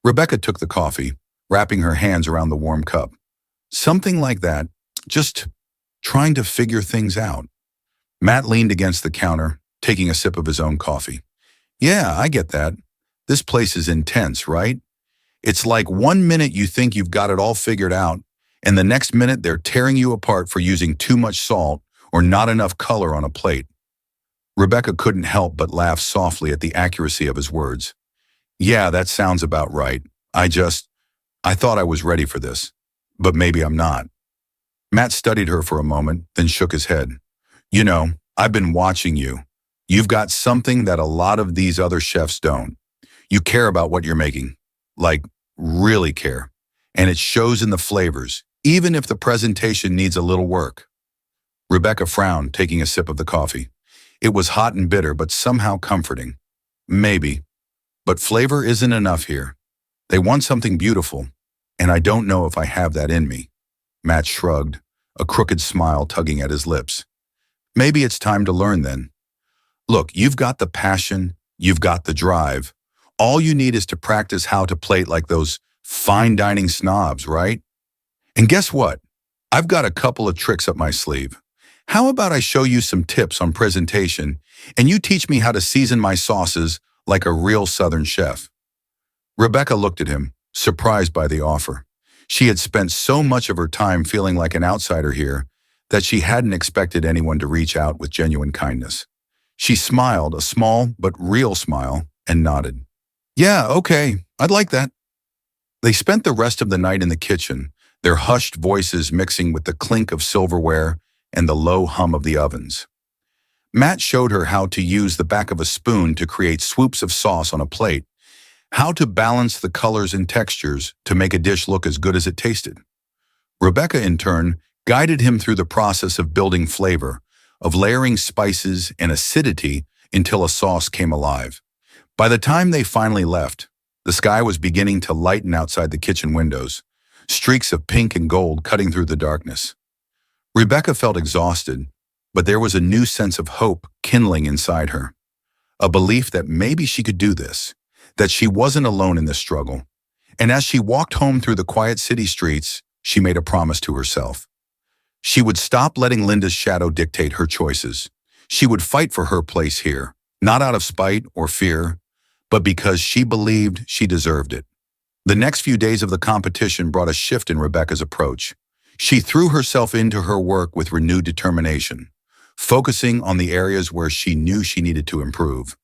Rebecca took the coffee, wrapping her hands around the warm cup. "Something like that, just trying to figure things out." Matt leaned against the counter, taking a sip of his own coffee. "Yeah, I get that. This place is intense, right? It's like one minute you think you've got it all figured out, and the next minute they're tearing you apart for using too much salt or not enough color on a plate." Rebecca couldn't help but laugh softly at the accuracy of his words. "Yeah, that sounds about right. I thought I was ready for this, but maybe I'm not." Matt studied her for a moment, then shook his head. "You know, I've been watching you. You've got something that a lot of these other chefs don't. You care about what you're making. Like, really care. and it shows in the flavors, even if the presentation needs a little work. Rebecca frowned, taking a sip of the coffee. It was hot and bitter, but somehow comforting. Maybe. But flavor isn't enough here. They want something beautiful, and I don't know if I have that in me. Matt shrugged, a crooked smile tugging at his lips. Maybe it's time to learn then. Look, you've got the passion, you've got the drive. All you need is to practice how to plate like those fine dining snobs, right? And guess what? I've got a couple of tricks up my sleeve. How about I show you some tips on presentation, and you teach me how to season my sauces like a real Southern chef? Rebecca looked at him, surprised by the offer. She had spent so much of her time feeling like an outsider here that she hadn't expected anyone to reach out with genuine kindness. She smiled, a small but real smile, and nodded. Yeah, okay, I'd like that. They spent the rest of the night in the kitchen, their hushed voices mixing with the clink of silverware and the low hum of the ovens. Matt showed her how to use the back of a spoon to create swoops of sauce on a plate, how to balance the colors and textures to make a dish look as good as it tasted. Rebecca, in turn, guided him through the process of building flavor, of layering spices and acidity until a sauce came alive. By the time they finally left, the sky was beginning to lighten outside the kitchen windows, streaks of pink and gold cutting through the darkness. Rebecca felt exhausted, but there was a new sense of hope kindling inside her, a belief that maybe she could do this, that she wasn't alone in this struggle. And as she walked home through the quiet city streets, she made a promise to herself. She would stop letting Linda's shadow dictate her choices. She would fight for her place here, not out of spite or fear, but because she believed she deserved it. The next few days of the competition brought a shift in Rebecca's approach. She threw herself into her work with renewed determination, focusing on the areas where she knew she needed to improve.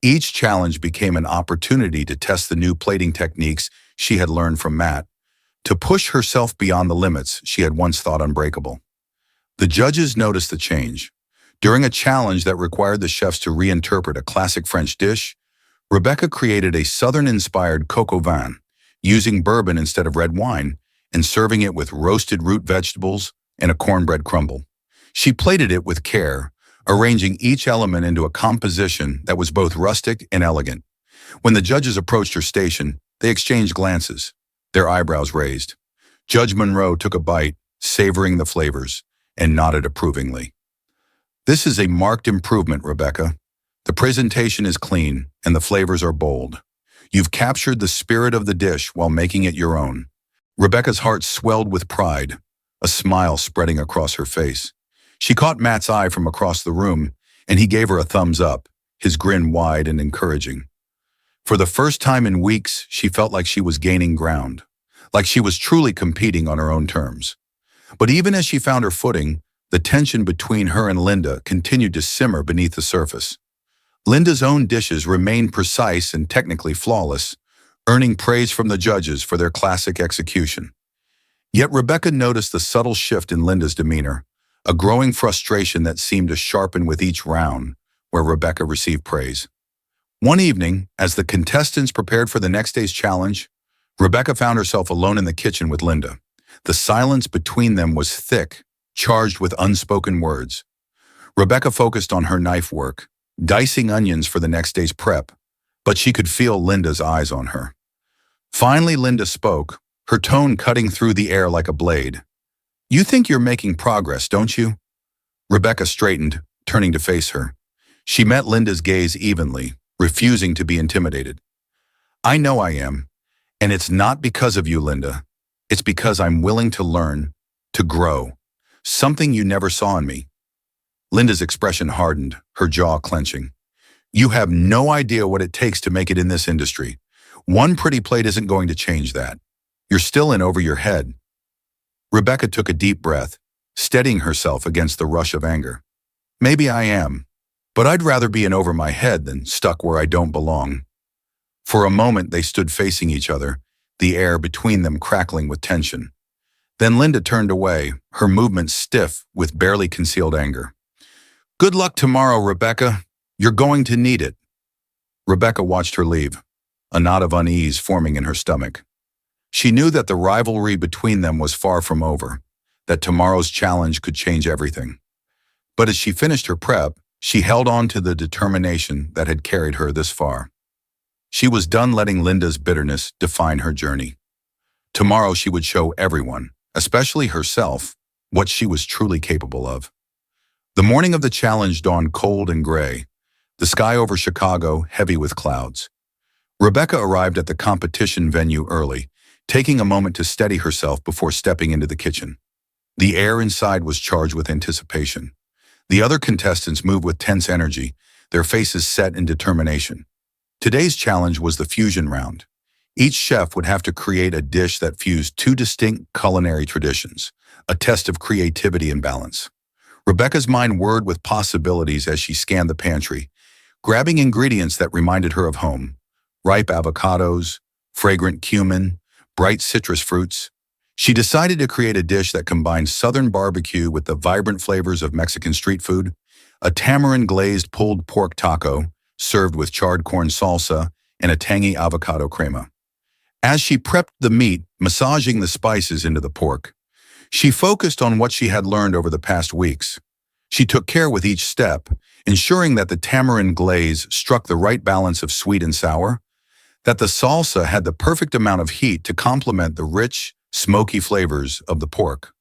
Each challenge became an opportunity to test the new plating techniques she had learned from Matt, to push herself beyond the limits she had once thought unbreakable. The judges noticed the change. During a challenge that required the chefs to reinterpret a classic French dish, Rebecca created a Southern-inspired coq au vin, using bourbon instead of red wine, and serving it with roasted root vegetables and a cornbread crumble. She plated it with care, arranging each element into a composition that was both rustic and elegant. When the judges approached her station, they exchanged glances, their eyebrows raised. Judge Monroe took a bite, savoring the flavors, and nodded approvingly. This is a marked improvement, Rebecca. The presentation is clean, and the flavors are bold. You've captured the spirit of the dish while making it your own. Rebecca's heart swelled with pride, a smile spreading across her face. She caught Matt's eye from across the room, and he gave her a thumbs up, his grin wide and encouraging. For the first time in weeks, she felt like she was gaining ground, like she was truly competing on her own terms. But even as she found her footing, the tension between her and Linda continued to simmer beneath the surface. Linda's own dishes remained precise and technically flawless, earning praise from the judges for their classic execution. Yet Rebecca noticed the subtle shift in Linda's demeanor, a growing frustration that seemed to sharpen with each round where Rebecca received praise. One evening, as the contestants prepared for the next day's challenge, Rebecca found herself alone in the kitchen with Linda. The silence between them was thick, charged with unspoken words. Rebecca focused on her knife work, dicing onions for the next day's prep, but she could feel Linda's eyes on her. Finally, Linda spoke, her tone cutting through the air like a blade. You think you're making progress, don't you? Rebecca straightened, turning to face her. She met Linda's gaze evenly, refusing to be intimidated. I know I am, and it's not because of you, Linda. It's because I'm willing to learn, to grow, something you never saw in me. Linda's expression hardened, her jaw clenching. You have no idea what it takes to make it in this industry. One pretty plate isn't going to change that. You're still in over your head. Rebecca took a deep breath, steadying herself against the rush of anger. Maybe I am, but I'd rather be in over my head than stuck where I don't belong. For a moment, they stood facing each other, the air between them crackling with tension. Then Linda turned away, her movements stiff with barely concealed anger. Good luck tomorrow, Rebecca. You're going to need it. Rebecca watched her leave, a knot of unease forming in her stomach. She knew that the rivalry between them was far from over, that tomorrow's challenge could change everything. But as she finished her prep, she held on to the determination that had carried her this far. She was done letting Linda's bitterness define her journey. Tomorrow she would show everyone, especially herself, what she was truly capable of. The morning of the challenge dawned cold and gray, the sky over Chicago heavy with clouds. Rebecca arrived at the competition venue early, taking a moment to steady herself before stepping into the kitchen. The air inside was charged with anticipation. The other contestants moved with tense energy, their faces set in determination. Today's challenge was the fusion round. Each chef would have to create a dish that fused two distinct culinary traditions, a test of creativity and balance. Rebecca's mind whirred with possibilities as she scanned the pantry, grabbing ingredients that reminded her of home: ripe avocados, fragrant cumin, bright citrus fruits. She decided to create a dish that combined Southern barbecue with the vibrant flavors of Mexican street food, a tamarind-glazed pulled pork taco, served with charred corn salsa and a tangy avocado crema. As she prepped the meat, massaging the spices into the pork, she focused on what she had learned over the past weeks. She took care with each step, ensuring that the tamarind glaze struck the right balance of sweet and sour, that the salsa had the perfect amount of heat to complement the rich, smoky flavors of the pork.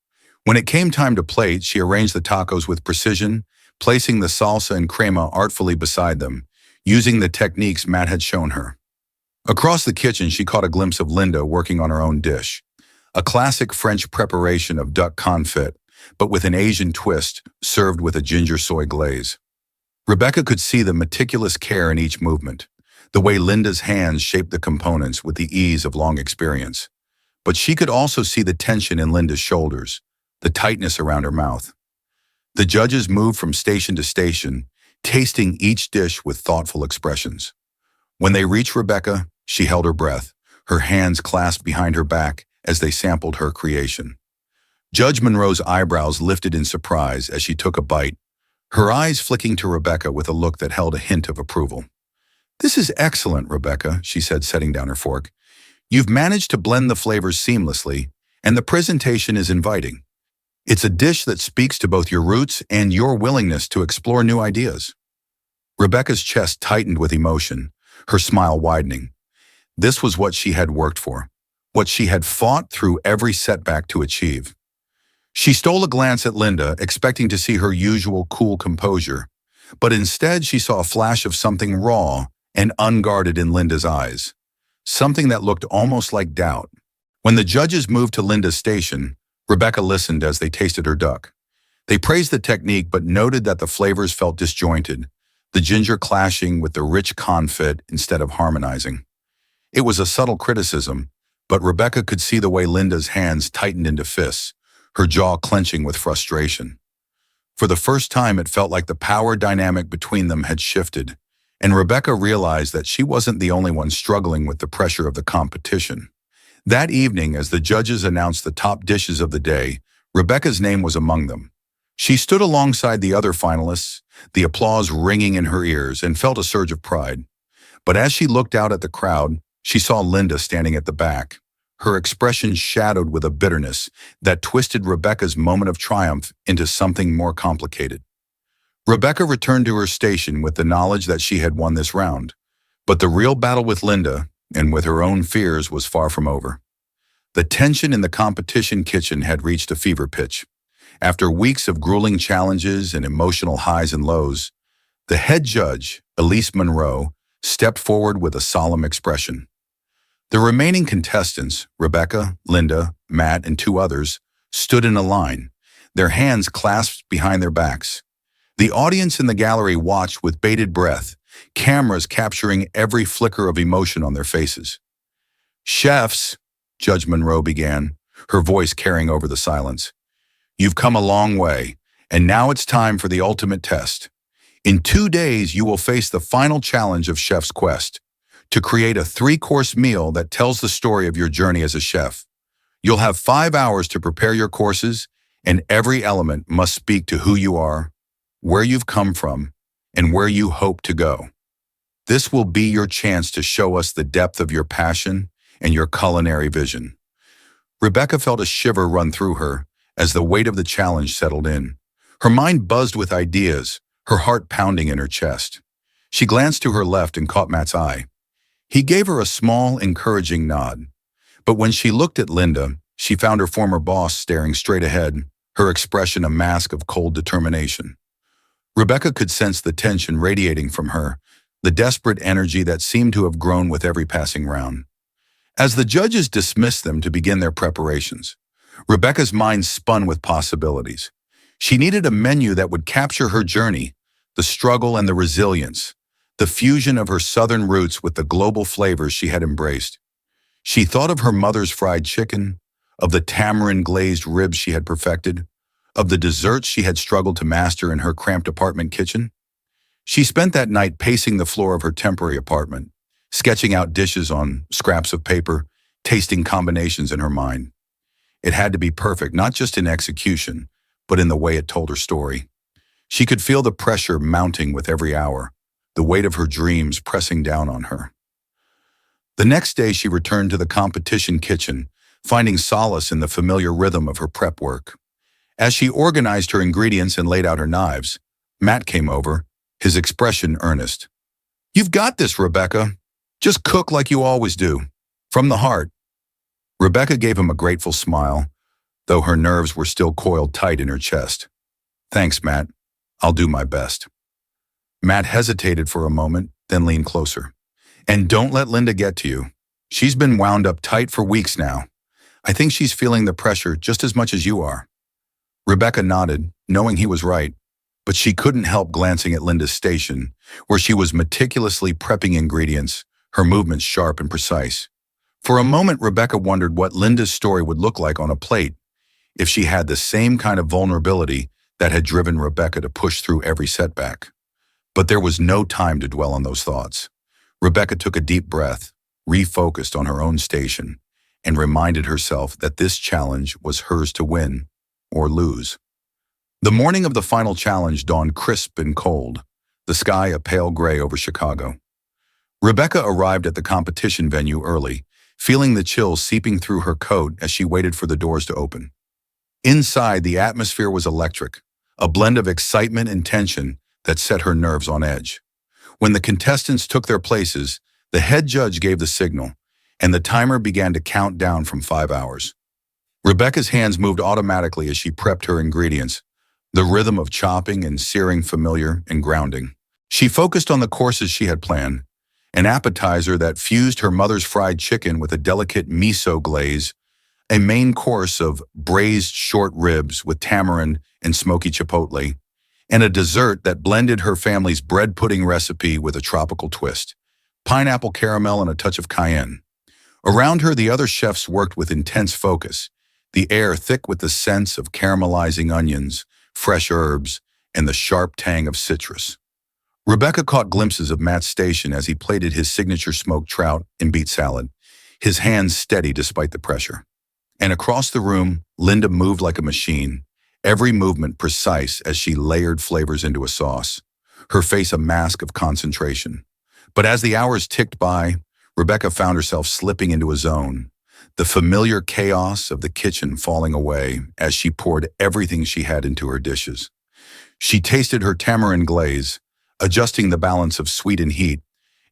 When it came time to plate, she arranged the tacos with precision, placing the salsa and crema artfully beside them, using the techniques Matt had shown her. Across the kitchen, she caught a glimpse of Linda working on her own dish, a classic French preparation of duck confit, but with an Asian twist, served with a ginger soy glaze. Rebecca could see the meticulous care in each movement, the way Linda's hands shaped the components with the ease of long experience. But she could also see the tension in Linda's shoulders, the tightness around her mouth. The judges moved from station to station, tasting each dish with thoughtful expressions. When they reached Rebecca, she held her breath, her hands clasped behind her back as they sampled her creation. Judge Monroe's eyebrows lifted in surprise as she took a bite, her eyes flicking to Rebecca with a look that held a hint of approval. "This is excellent, Rebecca," she said, setting down her fork. "You've managed to blend the flavors seamlessly, and the presentation is inviting. It's a dish that speaks to both your roots and your willingness to explore new ideas." Rebecca's chest tightened with emotion, her smile widening. This was what she had worked for, what she had fought through every setback to achieve. She stole a glance at Linda, expecting to see her usual cool composure, but instead she saw a flash of something raw and unguarded in Linda's eyes, something that looked almost like doubt. When the judges moved to Linda's station, Rebecca listened as they tasted her duck. They praised the technique but noted that the flavors felt disjointed, the ginger clashing with the rich confit instead of harmonizing. It was a subtle criticism, but Rebecca could see the way Linda's hands tightened into fists, her jaw clenching with frustration. For the first time, it felt like the power dynamic between them had shifted, and Rebecca realized that she wasn't the only one struggling with the pressure of the competition. That evening, as the judges announced the top dishes of the day, Rebecca's name was among them. She stood alongside the other finalists, the applause ringing in her ears, and felt a surge of pride. But as she looked out at the crowd, she saw Linda standing at the back, her expression shadowed with a bitterness that twisted Rebecca's moment of triumph into something more complicated. Rebecca returned to her station with the knowledge that she had won this round, but the real battle with Linda and with her own fears was far from over. The tension in the competition kitchen had reached a fever pitch. After weeks of grueling challenges and emotional highs and lows, the head judge, Elise Monroe, stepped forward with a solemn expression. The remaining contestants, Rebecca, Linda, Matt, and two others, stood in a line, their hands clasped behind their backs. The audience in the gallery watched with bated breath, cameras capturing every flicker of emotion on their faces. "Chefs," Judge Monroe began, her voice carrying over the silence, "you've come a long way, and now it's time for the ultimate test. In 2 days, you will face the final challenge of Chef's Quest, to create a 3-course meal that tells the story of your journey as a chef. You'll have 5 hours to prepare your courses, and every element must speak to who you are, where you've come from, and where you hope to go. This will be your chance to show us the depth of your passion and your culinary vision." Rebecca felt a shiver run through her as the weight of the challenge settled in. Her mind buzzed with ideas, her heart pounding in her chest. She glanced to her left and caught Matt's eye. He gave her a small, encouraging nod. But when she looked at Linda, she found her former boss staring straight ahead, her expression a mask of cold determination. Rebecca could sense the tension radiating from her, the desperate energy that seemed to have grown with every passing round. As the judges dismissed them to begin their preparations, Rebecca's mind spun with possibilities. She needed a menu that would capture her journey, the struggle and the resilience, the fusion of her southern roots with the global flavors she had embraced. She thought of her mother's fried chicken, of the tamarind-glazed ribs she had perfected, of the desserts she had struggled to master in her cramped apartment kitchen. She spent that night pacing the floor of her temporary apartment, sketching out dishes on scraps of paper, tasting combinations in her mind. It had to be perfect, not just in execution, but in the way it told her story. She could feel the pressure mounting with every hour, the weight of her dreams pressing down on her. The next day she returned to the competition kitchen, finding solace in the familiar rhythm of her prep work. As she organized her ingredients and laid out her knives, Matt came over, his expression earnest. "You've got this, Rebecca. Just cook like you always do. From the heart." Rebecca gave him a grateful smile, though her nerves were still coiled tight in her chest. "Thanks, Matt. I'll do my best." Matt hesitated for a moment, then leaned closer. "And don't let Linda get to you. She's been wound up tight for weeks now. I think she's feeling the pressure just as much as you are." Rebecca nodded, knowing he was right, but she couldn't help glancing at Linda's station, where she was meticulously prepping ingredients, her movements sharp and precise. For a moment, Rebecca wondered what Linda's story would look like on a plate if she had the same kind of vulnerability that had driven Rebecca to push through every setback. But there was no time to dwell on those thoughts. Rebecca took a deep breath, refocused on her own station, and reminded herself that this challenge was hers to win or lose. The morning of the final challenge dawned crisp and cold, the sky a pale gray over Chicago. Rebecca arrived at the competition venue early, feeling the chill seeping through her coat as she waited for the doors to open. Inside, the atmosphere was electric, a blend of excitement and tension that set her nerves on edge. When the contestants took their places, the head judge gave the signal, and the timer began to count down from 5 hours. Rebecca's hands moved automatically as she prepped her ingredients, the rhythm of chopping and searing familiar and grounding. She focused on the courses she had planned, an appetizer that fused her mother's fried chicken with a delicate miso glaze, a main course of braised short ribs with tamarind and smoky chipotle, and a dessert that blended her family's bread pudding recipe with a tropical twist, pineapple caramel and a touch of cayenne. Around her, the other chefs worked with intense focus, the air thick with the scents of caramelizing onions, fresh herbs, and the sharp tang of citrus. Rebecca caught glimpses of Matt's station as he plated his signature smoked trout and beet salad, his hands steady despite the pressure. And across the room, Linda moved like a machine, every movement precise as she layered flavors into a sauce, her face a mask of concentration. But as the hours ticked by, Rebecca found herself slipping into a zone, the familiar chaos of the kitchen falling away as she poured everything she had into her dishes. She tasted her tamarind glaze, adjusting the balance of sweet and heat,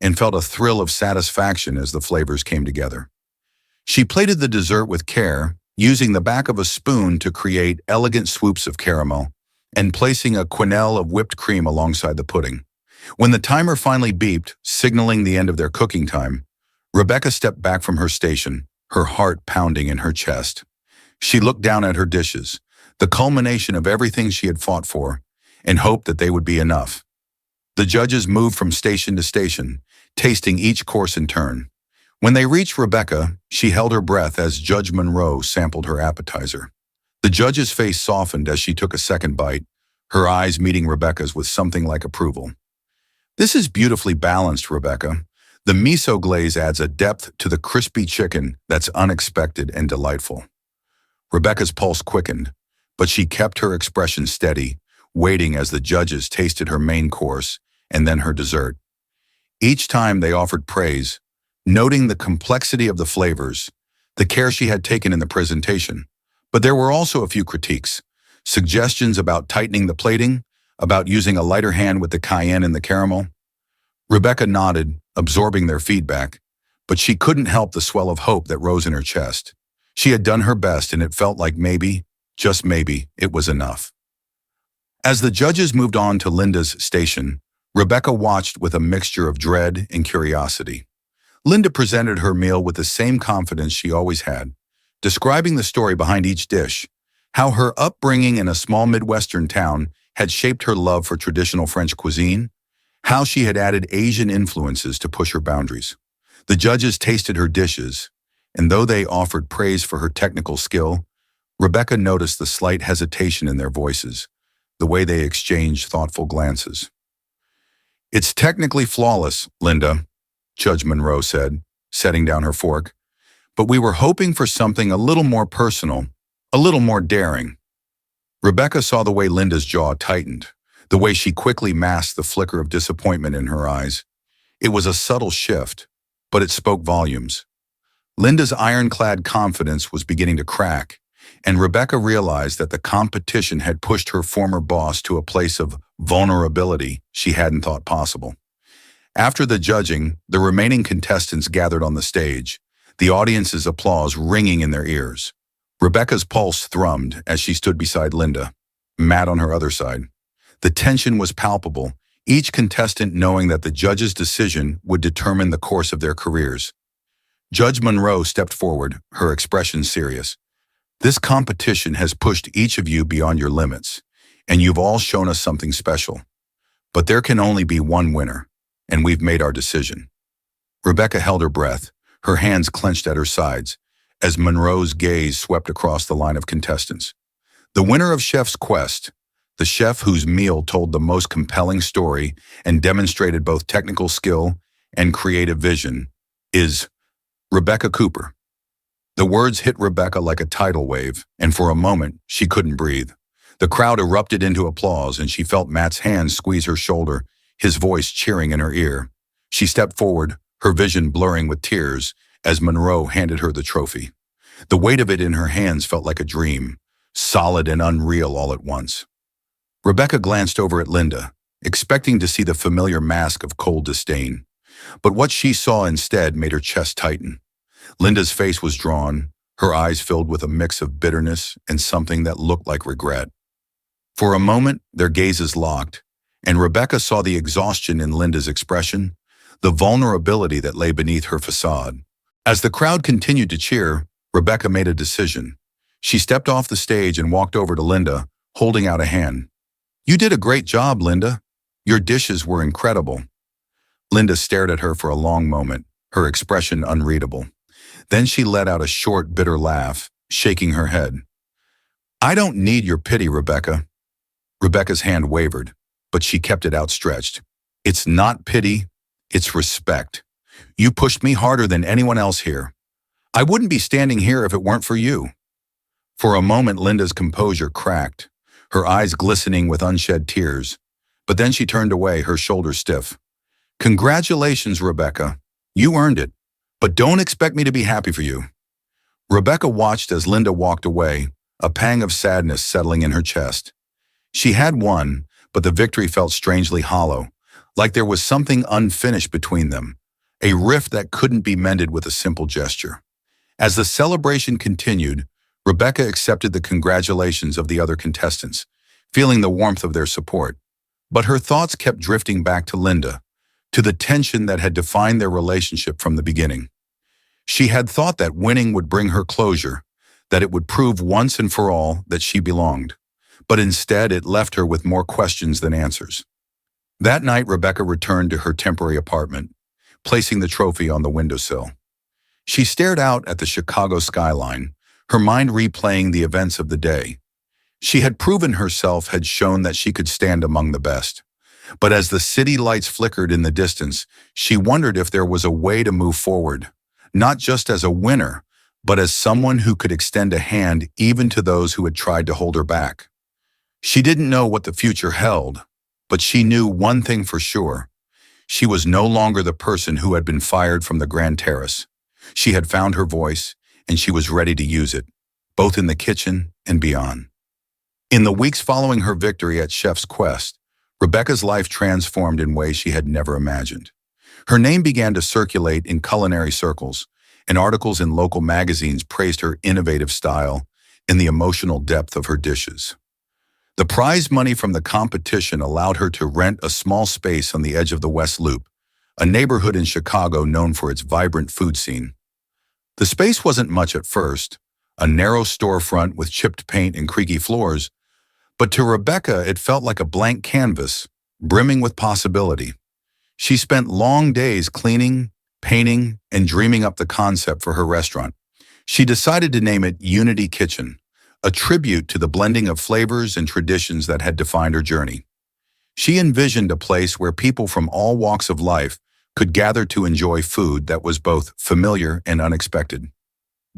and felt a thrill of satisfaction as the flavors came together. She plated the dessert with care, using the back of a spoon to create elegant swoops of caramel, and placing a quenelle of whipped cream alongside the pudding. When the timer finally beeped, signaling the end of their cooking time, Rebecca stepped back from her station, her heart pounding in her chest. She looked down at her dishes, the culmination of everything she had fought for, and hoped that they would be enough. The judges moved from station to station, tasting each course in turn. When they reached Rebecca, she held her breath as Judge Monroe sampled her appetizer. The judge's face softened as she took a second bite, her eyes meeting Rebecca's with something like approval. "This is beautifully balanced, Rebecca. The miso glaze adds a depth to the crispy chicken that's unexpected and delightful." Rebecca's pulse quickened, but she kept her expression steady, waiting as the judges tasted her main course and then her dessert. Each time they offered praise, noting the complexity of the flavors, the care she had taken in the presentation. But there were also a few critiques, suggestions about tightening the plating, about using a lighter hand with the cayenne and the caramel. Rebecca nodded, absorbing their feedback, but she couldn't help the swell of hope that rose in her chest. She had done her best, and it felt like maybe, just maybe, it was enough. As the judges moved on to Linda's station, Rebecca watched with a mixture of dread and curiosity. Linda presented her meal with the same confidence she always had, describing the story behind each dish, how her upbringing in a small Midwestern town had shaped her love for traditional French cuisine, how she had added Asian influences to push her boundaries. The judges tasted her dishes, and though they offered praise for her technical skill, Rebecca noticed the slight hesitation in their voices, the way they exchanged thoughtful glances. "It's technically flawless, Linda," Judge Monroe said, setting down her fork, "but we were hoping for something a little more personal, a little more daring." Rebecca saw the way Linda's jaw tightened, the way she quickly masked the flicker of disappointment in her eyes. It was a subtle shift, but it spoke volumes. Linda's ironclad confidence was beginning to crack, and Rebecca realized that the competition had pushed her former boss to a place of vulnerability she hadn't thought possible. After the judging, the remaining contestants gathered on the stage, the audience's applause ringing in their ears. Rebecca's pulse thrummed as she stood beside Linda, Matt on her other side. The tension was palpable, each contestant knowing that the judge's decision would determine the course of their careers. Judge Monroe stepped forward, her expression serious. "This competition has pushed each of you beyond your limits, and you've all shown us something special. But there can only be one winner, and we've made our decision." Rebecca held her breath, her hands clenched at her sides, as Monroe's gaze swept across the line of contestants. The winner of Chef's Quest, the chef whose meal told the most compelling story and demonstrated both technical skill and creative vision, is Rebecca Cooper. The words hit Rebecca like a tidal wave, and for a moment, she couldn't breathe. The crowd erupted into applause, and she felt Matt's hand squeeze her shoulder, his voice cheering in her ear. She stepped forward, her vision blurring with tears, as Monroe handed her the trophy. The weight of it in her hands felt like a dream, solid and unreal all at once. Rebecca glanced over at Linda, expecting to see the familiar mask of cold disdain. But what she saw instead made her chest tighten. Linda's face was drawn, her eyes filled with a mix of bitterness and something that looked like regret. For a moment, their gazes locked, and Rebecca saw the exhaustion in Linda's expression, the vulnerability that lay beneath her facade. As the crowd continued to cheer, Rebecca made a decision. She stepped off the stage and walked over to Linda, holding out a hand. "You did a great job, Linda. Your dishes were incredible." Linda stared at her for a long moment, her expression unreadable. Then she let out a short, bitter laugh, shaking her head. "I don't need your pity, Rebecca." Rebecca's hand wavered, but she kept it outstretched. "It's not pity, it's respect. You pushed me harder than anyone else here. I wouldn't be standing here if it weren't for you." For a moment, Linda's composure cracked, her eyes glistening with unshed tears. But then she turned away, her shoulders stiff. "Congratulations, Rebecca. You earned it. But don't expect me to be happy for you." Rebecca watched as Linda walked away, a pang of sadness settling in her chest. She had won, but the victory felt strangely hollow, like there was something unfinished between them, a rift that couldn't be mended with a simple gesture. As the celebration continued, Rebecca accepted the congratulations of the other contestants, feeling the warmth of their support. But her thoughts kept drifting back to Linda, to the tension that had defined their relationship from the beginning. She had thought that winning would bring her closure, that it would prove once and for all that she belonged. But instead, it left her with more questions than answers. That night, Rebecca returned to her temporary apartment, placing the trophy on the windowsill. She stared out at the Chicago skyline, her mind replaying the events of the day. She had proven herself, had shown that she could stand among the best. But as the city lights flickered in the distance, she wondered if there was a way to move forward, not just as a winner, but as someone who could extend a hand even to those who had tried to hold her back. She didn't know what the future held, but she knew one thing for sure. She was no longer the person who had been fired from the Grand Terrace. She had found her voice, and she was ready to use it, both in the kitchen and beyond. In the weeks following her victory at Chef's Quest, Rebecca's life transformed in ways she had never imagined. Her name began to circulate in culinary circles, and articles in local magazines praised her innovative style and the emotional depth of her dishes. The prize money from the competition allowed her to rent a small space on the edge of the West Loop, a neighborhood in Chicago known for its vibrant food scene. The space wasn't much at first, a narrow storefront with chipped paint and creaky floors, but to Rebecca it felt like a blank canvas, brimming with possibility. She spent long days cleaning, painting, and dreaming up the concept for her restaurant. She decided to name it Unity Kitchen, a tribute to the blending of flavors and traditions that had defined her journey. She envisioned a place where people from all walks of life could gather to enjoy food that was both familiar and unexpected.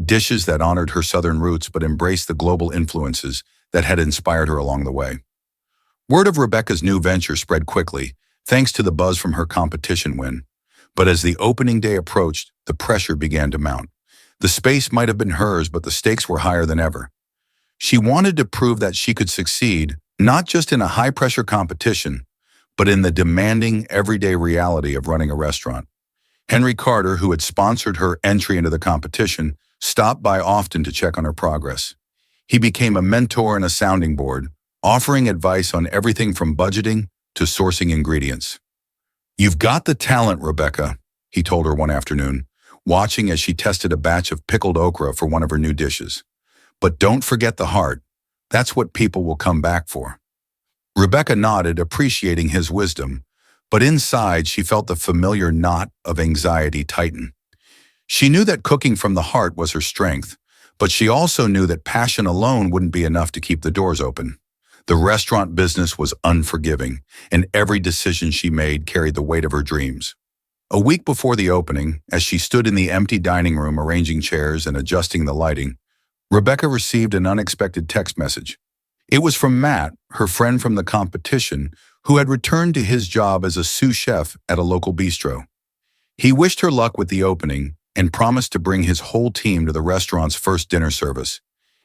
Dishes that honored her Southern roots but embraced the global influences that had inspired her along the way. Word of Rebecca's new venture spread quickly, thanks to the buzz from her competition win. But as the opening day approached, the pressure began to mount. The space might have been hers, but the stakes were higher than ever. She wanted to prove that she could succeed, not just in a high-pressure competition, but in the demanding, everyday reality of running a restaurant. Henry Carter, who had sponsored her entry into the competition, stopped by often to check on her progress. He became a mentor and a sounding board, offering advice on everything from budgeting to sourcing ingredients. "You've got the talent, Rebecca," he told her one afternoon, watching as she tested a batch of pickled okra for one of her new dishes. "But don't forget the heart. That's what people will come back for." Rebecca nodded, appreciating his wisdom, but inside she felt the familiar knot of anxiety tighten. She knew that cooking from the heart was her strength, but she also knew that passion alone wouldn't be enough to keep the doors open. The restaurant business was unforgiving, and every decision she made carried the weight of her dreams. A week before the opening, as she stood in the empty dining room arranging chairs and adjusting the lighting, Rebecca received an unexpected text message. It was from Matt, her friend from the competition, who had returned to his job as a sous chef at a local bistro. He wished her luck with the opening and promised to bring his whole team to the restaurant's first dinner service.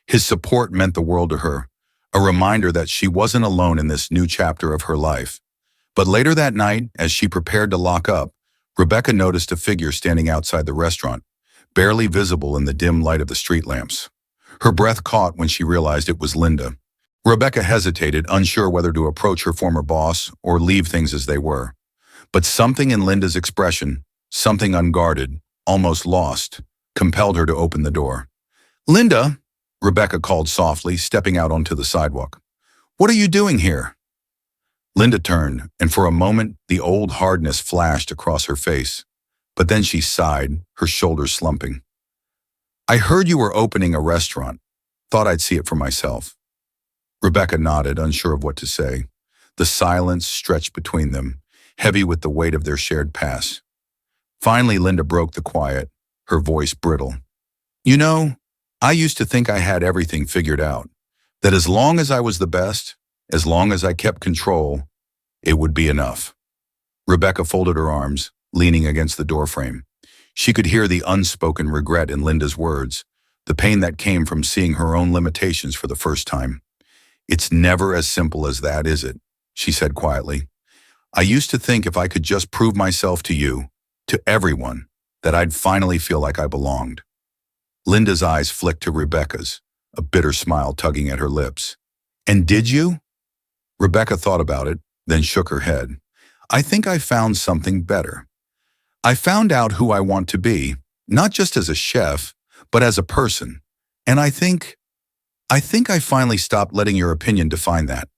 His support meant the world to her, a reminder that she wasn't alone in this new chapter of her life. But later that night, as she prepared to lock up, Rebecca noticed a figure standing outside the restaurant, barely visible in the dim light of the street lamps. Her breath caught when she realized it was Linda. Rebecca hesitated, unsure whether to approach her former boss or leave things as they were. But something in Linda's expression, something unguarded, almost lost, compelled her to open the door. "Linda," Rebecca called softly, stepping out onto the sidewalk. "What are you doing here?" Linda turned, and for a moment the old hardness flashed across her face. But then she sighed, her shoulders slumping. "I heard you were opening a restaurant. Thought I'd see it for myself." Rebecca nodded, unsure of what to say. The silence stretched between them, heavy with the weight of their shared past. Finally, Linda broke the quiet, her voice brittle. "You know, I used to think I had everything figured out, that as long as I was the best, as long as I kept control, it would be enough." Rebecca folded her arms, leaning against the doorframe. She could hear the unspoken regret in Linda's words, the pain that came from seeing her own limitations for the first time. "It's never as simple as that, is it?" she said quietly. "I used to think if I could just prove myself to you, to everyone, that I'd finally feel like I belonged." Linda's eyes flicked to Rebecca's, a bitter smile tugging at her lips. "And did you?" Rebecca thought about it, then shook her head. "I think I found something better. I found out who I want to be, not just as a chef, but as a person. And I think I finally stopped letting your opinion define that."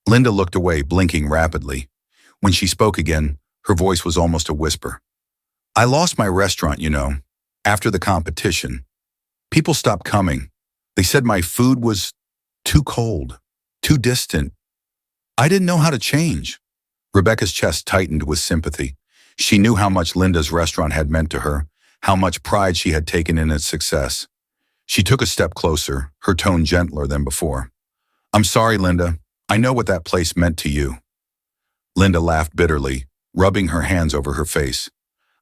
Linda looked away, blinking rapidly. When she spoke again, her voice was almost a whisper. "I lost my restaurant, you know, after the competition. People stopped coming. They said my food was too cold, too distant. I didn't know how to change." Rebecca's chest tightened with sympathy. She knew how much Linda's restaurant had meant to her, how much pride she had taken in its success. She took a step closer, her tone gentler than before. "I'm sorry, Linda. I know what that place meant to you." Linda laughed bitterly, rubbing her hands over her face.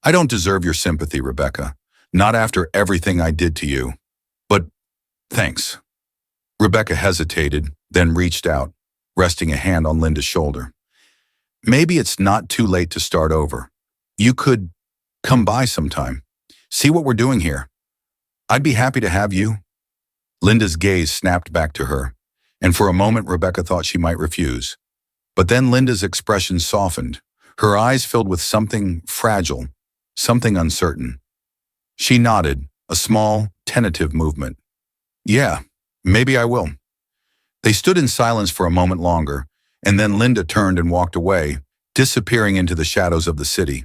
"I don't deserve your sympathy, Rebecca. Not after everything I did to you. But thanks. Rebecca hesitated, then reached out, resting a hand on Linda's shoulder. Maybe it's not too late to start over. You could come by sometime. See what we're doing here. I'd be happy to have you. Linda's gaze snapped back to her, and for a moment Rebecca thought she might refuse. But then Linda's expression softened, her eyes filled with something fragile, something uncertain. She nodded, a small, tentative movement. Yeah, maybe I will. They stood in silence for a moment longer, and then Linda turned and walked away, disappearing into the shadows of the city.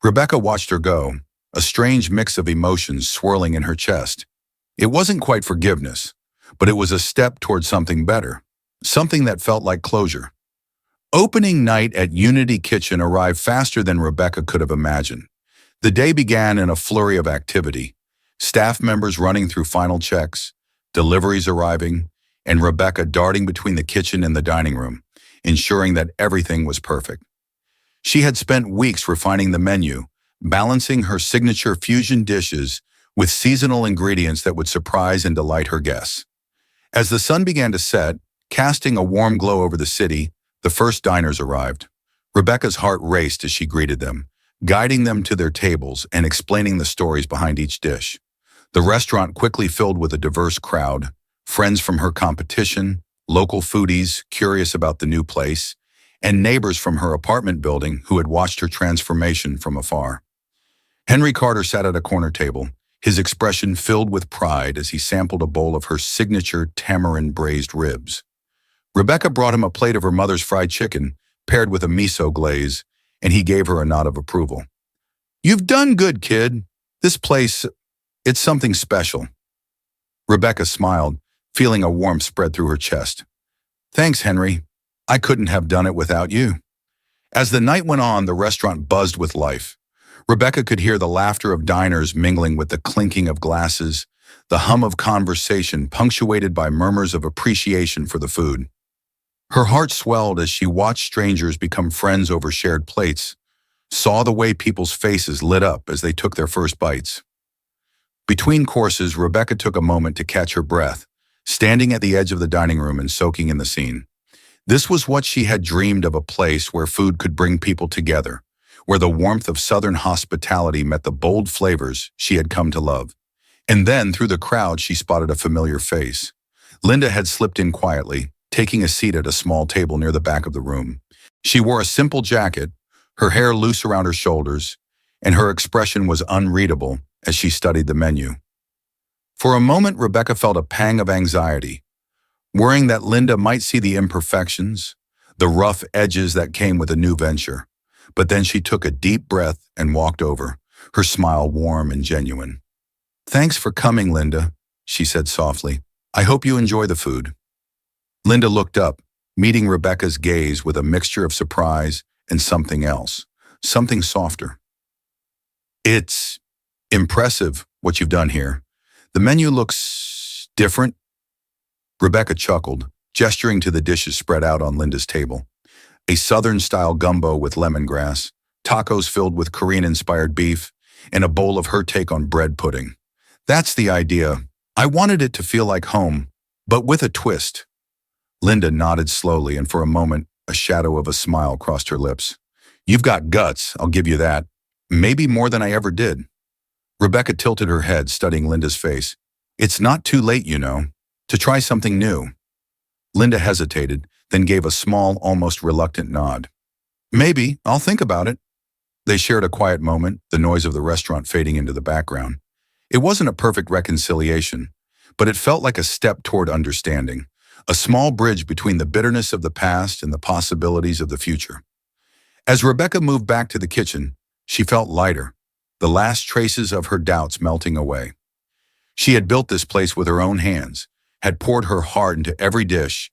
Rebecca watched her go, a strange mix of emotions swirling in her chest. It wasn't quite forgiveness, but it was a step toward something better, something that felt like closure. Opening night at Unity Kitchen arrived faster than Rebecca could have imagined. The day began in a flurry of activity, staff members running through final checks, deliveries arriving, and Rebecca darting between the kitchen and the dining room, ensuring that everything was perfect. She had spent weeks refining the menu, balancing her signature fusion dishes with seasonal ingredients that would surprise and delight her guests. As the sun began to set, casting a warm glow over the city, the first diners arrived. Rebecca's heart raced as she greeted them, guiding them to their tables and explaining the stories behind each dish. The restaurant quickly filled with a diverse crowd, friends from her competition, local foodies curious about the new place, and neighbors from her apartment building who had watched her transformation from afar. Henry Carter sat at a corner table, his expression filled with pride as he sampled a bowl of her signature tamarind braised ribs. Rebecca brought him a plate of her mother's fried chicken, paired with a miso glaze, and he gave her a nod of approval. "You've done good, kid. This place, it's something special." Rebecca smiled, feeling a warmth spread through her chest. "Thanks, Henry. I couldn't have done it without you." As the night went on, the restaurant buzzed with life. Rebecca could hear the laughter of diners mingling with the clinking of glasses, the hum of conversation punctuated by murmurs of appreciation for the food. Her heart swelled as she watched strangers become friends over shared plates, saw the way people's faces lit up as they took their first bites. Between courses, Rebecca took a moment to catch her breath, standing at the edge of the dining room and soaking in the scene. This was what she had dreamed of, a place where food could bring people together, where the warmth of Southern hospitality met the bold flavors she had come to love. And then, through the crowd, she spotted a familiar face. Linda had slipped in quietly, taking a seat at a small table near the back of the room. She wore a simple jacket, her hair loose around her shoulders, and her expression was unreadable as she studied the menu. For a moment, Rebecca felt a pang of anxiety, worrying that Linda might see the imperfections, the rough edges that came with a new venture. But then she took a deep breath and walked over, her smile warm and genuine. "Thanks for coming, Linda," she said softly. "I hope you enjoy the food." Linda looked up, meeting Rebecca's gaze with a mixture of surprise and something else, something softer. "It's impressive what you've done here. The menu looks different." Rebecca chuckled, gesturing to the dishes spread out on Linda's table. A Southern-style gumbo with lemongrass, tacos filled with Korean-inspired beef, and a bowl of her take on bread pudding. "That's the idea. I wanted it to feel like home, but with a twist." Linda nodded slowly, and for a moment, a shadow of a smile crossed her lips. "You've got guts, I'll give you that. Maybe more than I ever did." Rebecca tilted her head, studying Linda's face. "It's not too late, you know, to try something new." Linda hesitated, then gave a small, almost reluctant nod. "Maybe, I'll think about it." They shared a quiet moment, the noise of the restaurant fading into the background. It wasn't a perfect reconciliation, but it felt like a step toward understanding, a small bridge between the bitterness of the past and the possibilities of the future. As Rebecca moved back to the kitchen, she felt lighter, the last traces of her doubts melting away. She had built this place with her own hands, had poured her heart into every dish,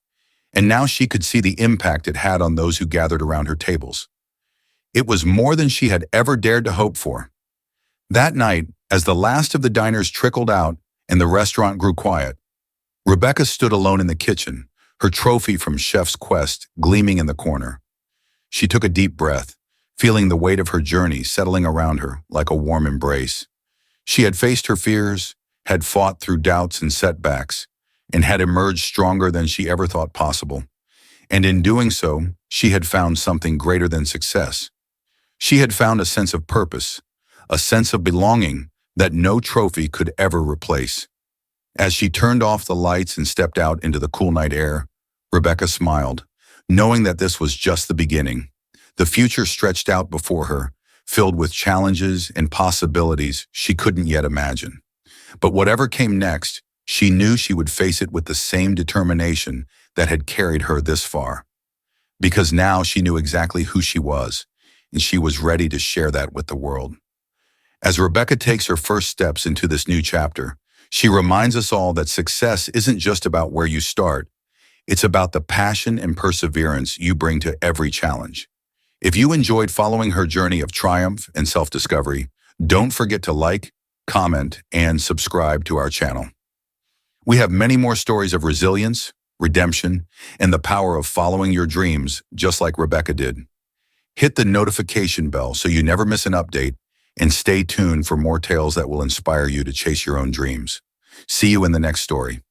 and now she could see the impact it had on those who gathered around her tables. It was more than she had ever dared to hope for. That night, as the last of the diners trickled out and the restaurant grew quiet, Rebecca stood alone in the kitchen, her trophy from Chef's Quest gleaming in the corner. She took a deep breath, feeling the weight of her journey settling around her like a warm embrace. She had faced her fears, had fought through doubts and setbacks, and had emerged stronger than she ever thought possible. And in doing so, she had found something greater than success. She had found a sense of purpose, a sense of belonging that no trophy could ever replace. As she turned off the lights and stepped out into the cool night air, Rebecca smiled, knowing that this was just the beginning. The future stretched out before her, filled with challenges and possibilities she couldn't yet imagine. But whatever came next, she knew she would face it with the same determination that had carried her this far. Because now she knew exactly who she was, and she was ready to share that with the world. As Rebecca takes her first steps into this new chapter, she reminds us all that success isn't just about where you start. It's about the passion and perseverance you bring to every challenge. If you enjoyed following her journey of triumph and self-discovery, don't forget to like, comment, and subscribe to our channel. We have many more stories of resilience, redemption, and the power of following your dreams, just like Rebecca did. Hit the notification bell so you never miss an update, and stay tuned for more tales that will inspire you to chase your own dreams. See you in the next story.